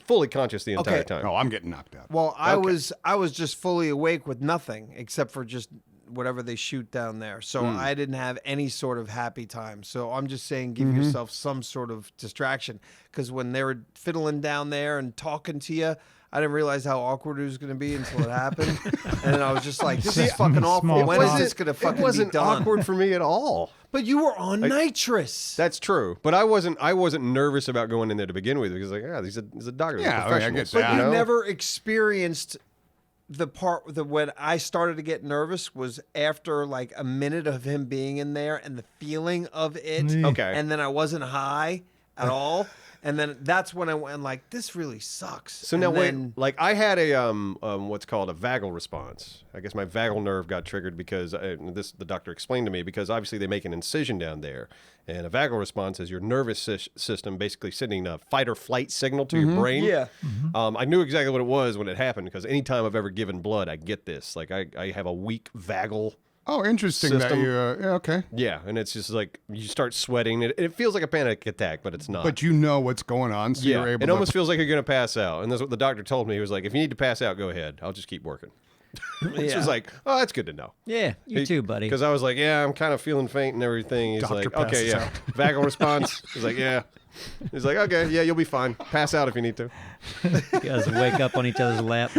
fully conscious the entire Okay. time. Oh, I'm getting knocked out. Well, I was just fully awake with nothing except for just whatever they shoot down there. So I didn't have any sort of happy time. So I'm just saying give yourself some sort of distraction because when they were fiddling down there and talking to you, I didn't realize how awkward it was going to be until it happened. And then I was just like, this is fucking awful. Small When is talk. this going to fucking It wasn't be done? awkward for me at all. But you were on nitrous. That's true, but I wasn't nervous about going in there to begin with because he's a doctor. Yeah, They're I mean, I professionals. get that. But you know? never experienced the part that when I started to get nervous was after like a minute of him being in there and the feeling of it. Okay. And then I wasn't high at all. And then that's when I went like, this really sucks. So now And wait, then- like I had a what's called a vagal response. I guess my vagal nerve got triggered because the doctor explained to me because obviously they make an incision down there, and a vagal response is your nervous system basically sending a fight or flight signal to your brain. Yeah. I knew exactly what it was when it happened because anytime I've ever given blood, I get this. Like I have a weak vagal. Oh, interesting that System. you. Yeah, okay. Yeah, and it's just like you start sweating. It feels like a panic attack, but it's not. But you know what's going on, so yeah, you're able it to. almost feels like you're going to pass out. And that's what the doctor told me. He was like, if you need to pass out, go ahead. I'll just keep working. Which Yeah. was like, oh, that's good to know. Yeah, you too, buddy. Because I was like, yeah, I'm kind of feeling faint and everything. He's Doctor like, okay, passes yeah. Vagal response. He's like, yeah. He's like, okay, yeah, you'll be fine. Pass out if you need to. You guys wake up on each other's lap.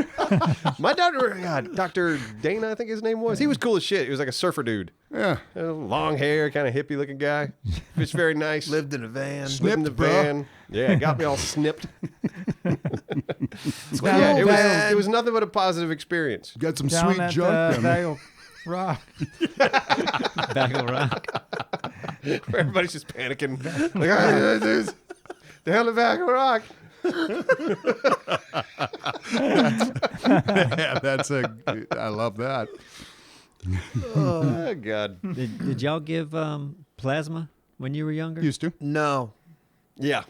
My doctor, God, Dr. Dana, I think his name was. He was cool as shit. He was like a surfer dude. Yeah. Long hair, kind of hippie looking guy. Just very nice. lived in a van. Lived in the Snipped, bro. van. Yeah, got me all snipped. Down Yeah, that- it was nothing but a positive experience. Got some down sweet that junk. vagal rock. Bagel rock. Where everybody's just panicking. Like, ah, this is down the back of a rock. Yeah, that's a. I love that. Oh, God. Did y'all give plasma when you were younger? Used to. No, Yeah.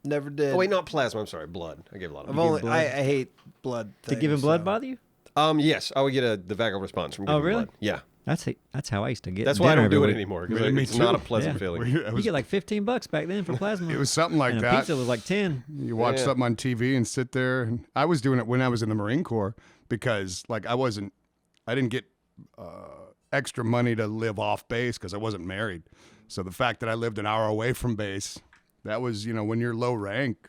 never did. Oh, wait, not plasma. I'm sorry. Blood. I gave a lot of I've blood. only, blood? I hate blood. Did giving things, blood so- bother you? Yes, I would get the vagal response from Oh, giving really? blood. Yeah. That's how I used to get. That's why I dinner don't do every it week. anymore Me because it's too. not a pleasant Yeah. feeling. You get like $15 back then for plasma. It was something like and a that. pizza was like 10. You watch Yeah. something on TV and sit there. And I was doing it when I was in the Marine Corps because, like, I didn't get extra money to live off base because I wasn't married. So the fact that I lived an hour away from base, that was, when you're low rank,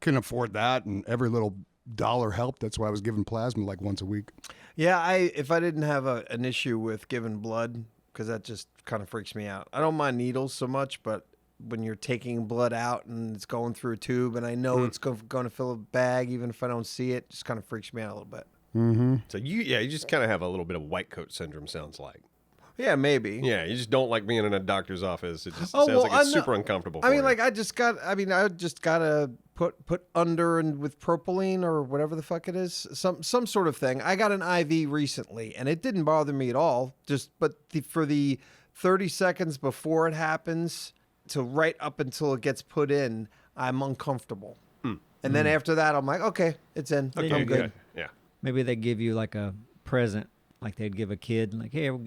couldn't afford that, and every little dollar helped. That's why I was giving plasma like once a week. Yeah, if I didn't have an issue with giving blood, because that just kind of freaks me out. I don't mind needles so much, but when you're taking blood out and it's going through a tube, and I know it's going to fill a bag, even if I don't see it, it just kind of freaks me out a little bit. Mm-hmm. So you just kind of have a little bit of white coat syndrome. Sounds like. Yeah, maybe. Yeah, you just don't like being in a doctor's office. It just Oh, sounds well, like it's I'm not- super uncomfortable. I for mean, you. like I just gotta put under and with propylene or whatever the fuck it is, some sort of thing. I got an IV recently, and it didn't bother me at all. For the 30 seconds before it happens to right up until it gets put in, I'm uncomfortable. And then after that, I'm like, okay, it's in. Okay, I'm good. Yeah. Maybe they give you like a present, like they'd give a kid. Like, hey, how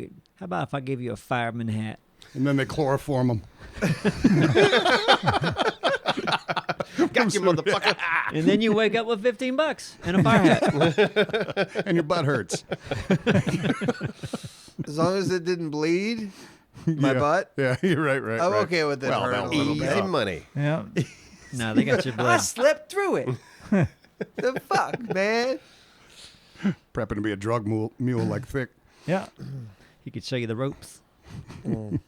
about if I give you a fireman hat? And then they chloroform them. Got you, motherfucker. And then you wake up with $15 and a fire hat. And your butt hurts. As long as it didn't bleed my Yeah. butt, Yeah, you're right. I'm right. okay with it. Well, hurting that a little Easy bit. money. Yeah. No, they got your I blood. slept through it. The fuck, man. Prepping to be a drug mule like Thick. Yeah. He could show you the ropes. Matter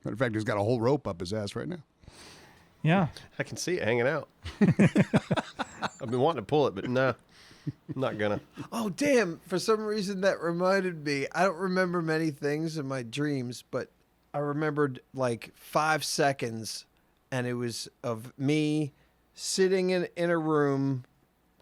of fact, he's got a whole rope up his ass right now. Yeah. I can see it hanging out. I've been wanting to pull it, but no, I'm not gonna. Oh, damn. For some reason, that reminded me. I don't remember many things in my dreams, but I remembered like 5 seconds, and it was of me sitting in a room,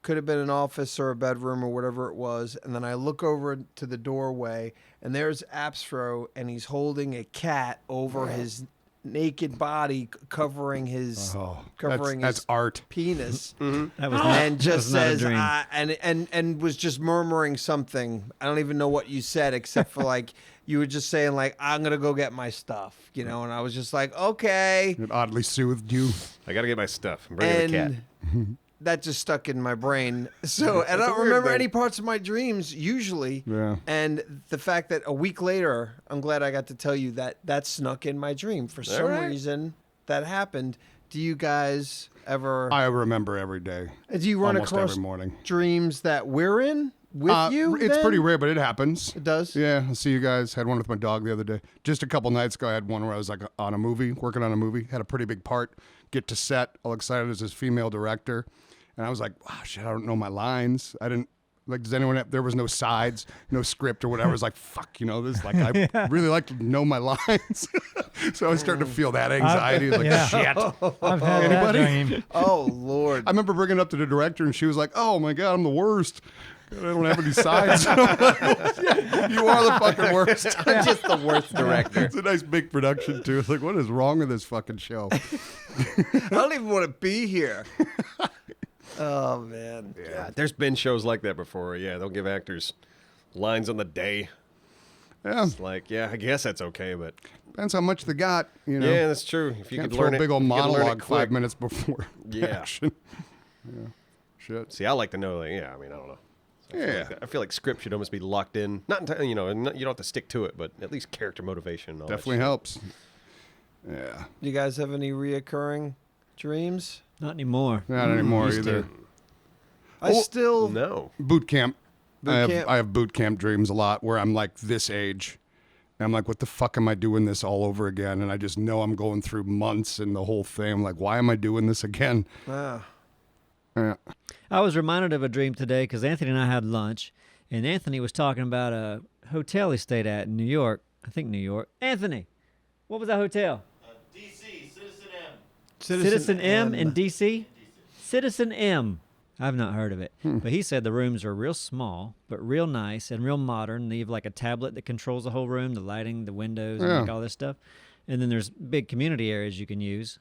could have been an office or a bedroom or whatever it was, and then I look over to the doorway, and there's Abstro, and he's holding a cat over his naked body, covering his That's art. penis. That was not, And that just was not a says dream. and was just murmuring something. I don't even know what you said, except for like you were just saying like, I'm gonna go get my stuff, and I was just like, okay. It oddly soothed you. I gotta get my stuff. I'm bringing the cat. That just stuck in my brain. So, and I It's a don't weird remember thing. any parts of my dreams usually. Yeah. And the fact that a week later, I'm glad I got to tell you that snuck in my dream. For some right. reason, that happened. Do you guys ever? I remember every day. Do you run almost across every morning. dreams that we're in with you? It's then? pretty rare, but it happens. It does. Yeah, I see you guys. Had one with my dog the other day. Just a couple nights ago, I had one where I was like on a movie, working on a movie. Had a pretty big part. Get to set, all excited as this female director. And I was like, wow, shit, I don't know my lines. I didn't, like, does anyone have, there was no sides, no script or whatever. I was like, fuck, this, like, I really like to know my lines. So I was starting to feel that anxiety. Like, yeah. shit. I've had Anybody? that dream. Oh Lord. I remember bringing it up to the director, and she was like, "Oh my god, I'm the worst. I don't have any sides." And I'm like, well, yeah, you are the fucking worst. I'm just the worst director. It's a nice big production too. It's like, what is wrong with this fucking show? I don't even want to be here. Oh man. Yeah, there's been shows like that before. Yeah, they'll give actors lines on the day. Yeah, It's like, yeah, I guess that's okay, but depends how much they got. yeah, that's true. If you can't could throw learn a big old if you could learn it monologue quick. 5 minutes before Yeah. action. Yeah, shit. See, I like to know. Like, yeah, I mean, I don't know. I feel like script should almost be locked in. Not entirely, you don't have to stick to it, but at least character motivation. And all that Definitely shit. helps. Yeah, Do you guys have any reoccurring dreams? Not anymore. not anymore Used to. either. I Oh, still. No. Boot camp. Boot camp. I have boot camp dreams a lot where I'm like this age. And I'm like, what the fuck am I doing this all over again? And I just know I'm going through months and the whole thing. I'm like, why am I doing this again? Ah. Yeah. I was reminded of a dream today because Anthony and I had lunch, and Anthony was talking about a hotel he stayed at in New York. I think New York. Anthony, what was that hotel? DC, Citizen M. Citizen M in D.C.? Citizen M. I've not heard of it. But he said the rooms are real small, but real nice and real modern. They have like a tablet that controls the whole room, the lighting, the windows, and like all this stuff. And then there's big community areas you can use.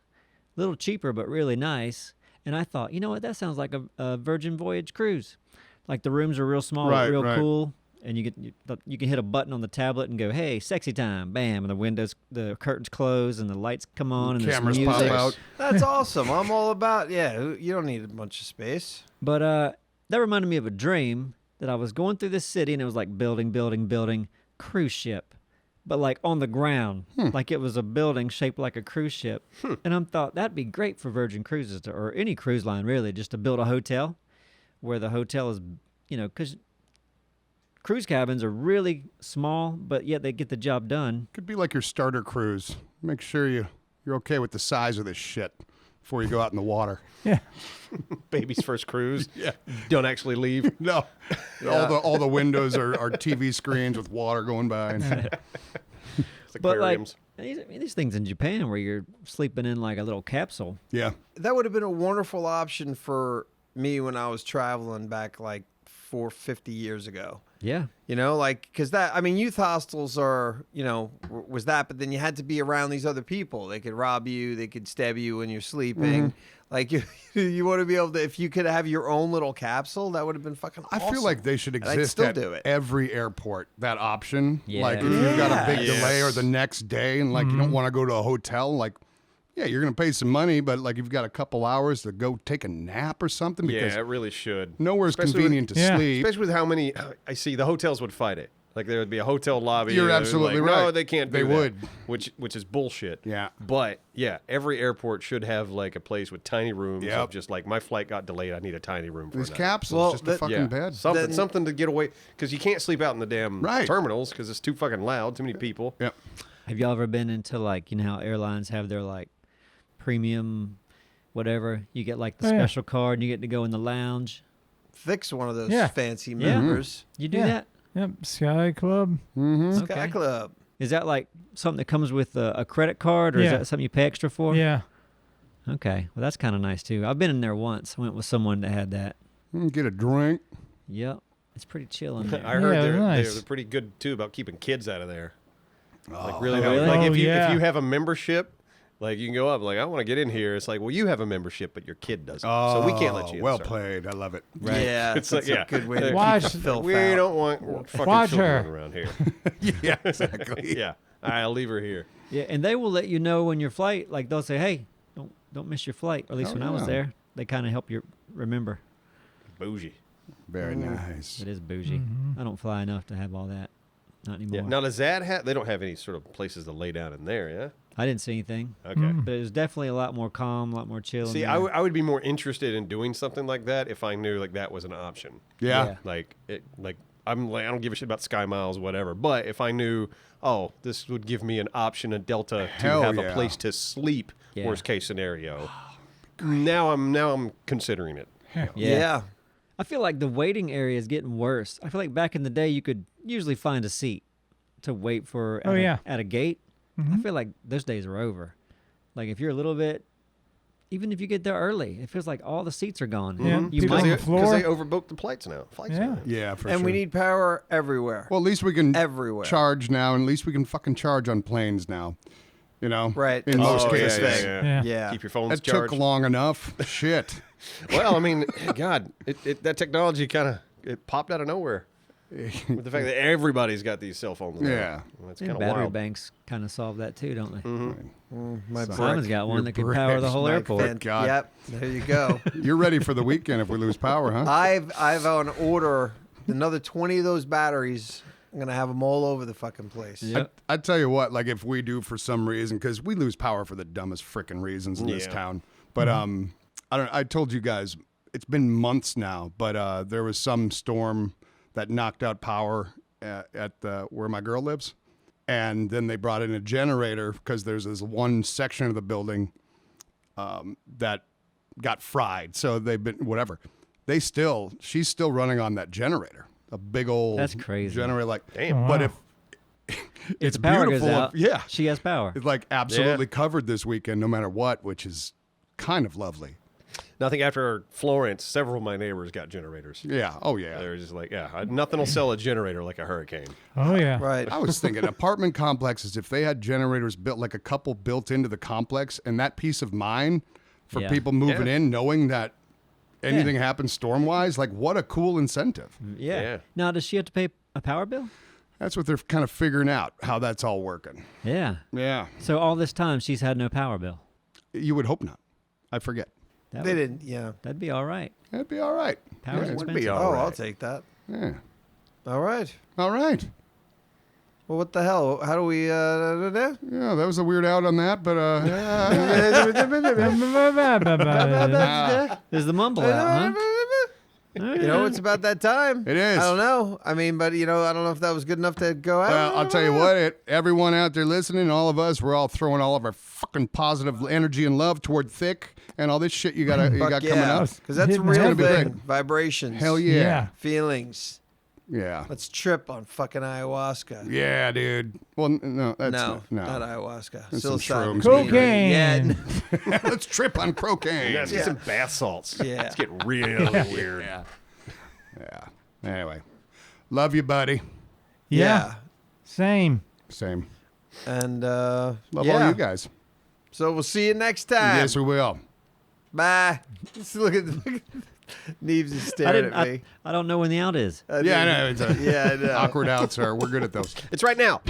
A little cheaper, but really nice. And I thought, you know what? That sounds like a Virgin Voyage cruise. Like the rooms are real small, Right, real right. cool. and you can hit a button on the tablet and go, "Hey, sexy time!" Bam, and the curtains close, and the lights come on, and Cameras there's pop music. out. That's awesome. I'm all about, you don't need a bunch of space. But that reminded me of a dream that I was going through this city, and it was like building, cruise ship, but like on the ground, like it was a building shaped like a cruise ship. And I thought that'd be great for Virgin Cruises or any cruise line really, just to build a hotel where the hotel is, because cruise cabins are really small, but yet they get the job done. Could be like your starter cruise. Make sure you're okay with the size of this shit before you go out in the water. Yeah. Baby's first cruise. Yeah. Don't actually leave. No, all the windows are TV screens with water going by. And It's But like aquariums. these things in Japan where you're sleeping in like a little capsule. yeah, That would have been a wonderful option for me when I was traveling back like 50 years ago. Yeah. Because youth hostels are, was that, but then you had to be around these other people. They could rob you, they could stab you when you're sleeping. Like, you want to be able to, if you could have your own little capsule, that would have been fucking awesome. I feel like they should And I'd exist still at do it. every airport. That option, Yeah. like if you've got a big Yes. delay or the next day, and like you don't want to go to a hotel, like yeah, you're gonna pay some money, but like you've got a couple hours to go take a nap or something because Yeah, it really should. nowhere's Especially convenient to Yeah. sleep. Especially with how many I see the hotels would fight it. Like there would be a hotel lobby. You're and they'd be absolutely like, right. No, they can't. They do that," would. which is bullshit. Yeah. But yeah, every airport should have like a place with tiny rooms. Yep. Of just like my flight got delayed. I need a tiny room for These a night. capsules, Well, just a that- fucking Yeah, bed. something to get away because you can't sleep out in the damn Right. terminals because it's too fucking loud. Too many people. Yep. Have y'all ever been into like, how airlines have their like premium whatever? You get like the Oh, yeah. special card and you get to go in the lounge. Thick's one of those Yeah. fancy Yeah. members. You do Yeah. that? Yep. Sky Club. Mm-hmm. Sky Okay. Club. Is that like something that comes with a credit card or is Yeah. that something you pay extra for? Yeah. Okay. Well, that's kind of nice too. I've been in there once. I went with someone that had that. Get a drink. Yep. It's pretty chill in there. I heard Yeah, they're nice. pretty good too about keeping kids out of there. Like Oh, really, really? like Oh, if you yeah. have a membership, like you can go up like I want to get in here. It's like well you have a membership but your kid doesn't, so we can't let you in. Well sir. played. I love it. Right. Yeah, It's that's like, a yeah. good way to Watch- keep the filth We out. don't want fucking Watch children her. around here. Yeah, exactly. Yeah, I'll leave her here. Yeah, and they will let you know when your flight. Like they'll say, "Hey, don't miss your flight." Or at least Oh, when I was yeah. there, they kind of help you remember. Bougie. Very nice. It is bougie. I don't fly enough to have all that. Not anymore. Yeah. Now does that have? They don't have any sort of places to lay down in there, yeah. I didn't see anything, Okay. but it was definitely a lot more calm, a lot more chill. in See, there. I would be more interested in doing something like that if I knew like that was an option. Yeah. Yeah. Like I'm like I don't give a shit about Sky Miles, whatever. But if I knew, oh, this would give me an option, a Delta to Hell have yeah. a place to sleep. Yeah. Worst case scenario. Now I'm considering it. Yeah. I feel like the waiting area is getting worse. I feel like back in the day, you could usually find a seat to wait for Oh, yeah. at a gate. I feel like those days are over. Like if you're a little bit, even if you get there early, it feels like all the seats are gone. Yeah, You people might, on the floor. Because they overbooked the flights now. Flights Yeah. now. Yeah, for And sure. we need power everywhere. well, at least we can Everywhere. charge now, and at least we can fucking charge on planes now. You know, Right. In That's most the cases, biggest yeah, thing. yeah. Yeah. Keep your phones that charged. took long enough. Shit. Well, I mean, God, that technology kind of it popped out of nowhere. With the fact that everybody's got these cell phones now. Yeah. That's and kind of battery wild. banks kind of solve that too, don't they? My Simon's got one Your that can power the bricks, whole my airport. fan- God. Yep. There you go. You're ready for the weekend if we lose power, huh? I've on order another 20 of those batteries. I'm gonna have them all over the fucking place. Yep. I tell you what, like if we do for some reason, because we lose power for the dumbest freaking reasons in this Yeah. town. But I told you guys it's been months now, but there was some storm that knocked out power at where my girl lives, and then they brought in a generator because there's this one section of the building that got fried. So they've been whatever. She's still running on that generator, a big old That's crazy. generator. Like, Damn. but Wow. if If it's the power beautiful, goes out, yeah, she has power. it's like absolutely covered this weekend, no matter what, which is kind of lovely. Nothing after Florence, several of my neighbors got generators. Yeah. Oh yeah. They're just like, nothing will sell a generator like a hurricane. Oh yeah. Right. I was thinking apartment complexes, if they had generators built, like a couple built into the complex, and that peace of mind for Yeah. people moving Yeah. in, knowing that anything happens storm-wise, like what a cool incentive. Yeah. Yeah. Now, does she have to pay a power bill? That's what they're kind of figuring out, how that's all working. Yeah. Yeah. So all this time she's had no power bill. You would hope not. I forget. That They would, didn't. Yeah. That'd be all right. That'd be all right. Power's Yeah, expensive. be all Oh, right. I'll take that. Yeah. All right. All right. Well, what the hell? How do we? Yeah, that was a weird out on that, but There's the mumble out, huh? You know, it's about that time. It is. I don't know. I mean, but I don't know if that was good enough to go out. Well, I'll tell you what, everyone out there listening, all of us, we're all throwing all of our fucking positive energy and love toward Thick and all this shit you got coming up. Because that's a Hitting real the be thing. great. Vibrations. Hell yeah. Feelings. Yeah. Let's trip on fucking ayahuasca. Yeah, dude. Well, no, that's No, no. not ayahuasca. And some Psilocybin. shrooms. Cocaine. Yeah. Let's trip on cocaine. Let's get some bath salts. Yeah. It's getting real weird. Yeah. Anyway, love you, buddy. Yeah. Same. Same. And Love all yeah. you guys. So we'll see you next time. Yes, we will. Bye. Just look at Neebs is staring at me. I don't know when the out is. Yeah, I know. It's Yeah, I know. awkward outs are. We're good at those. It's right now.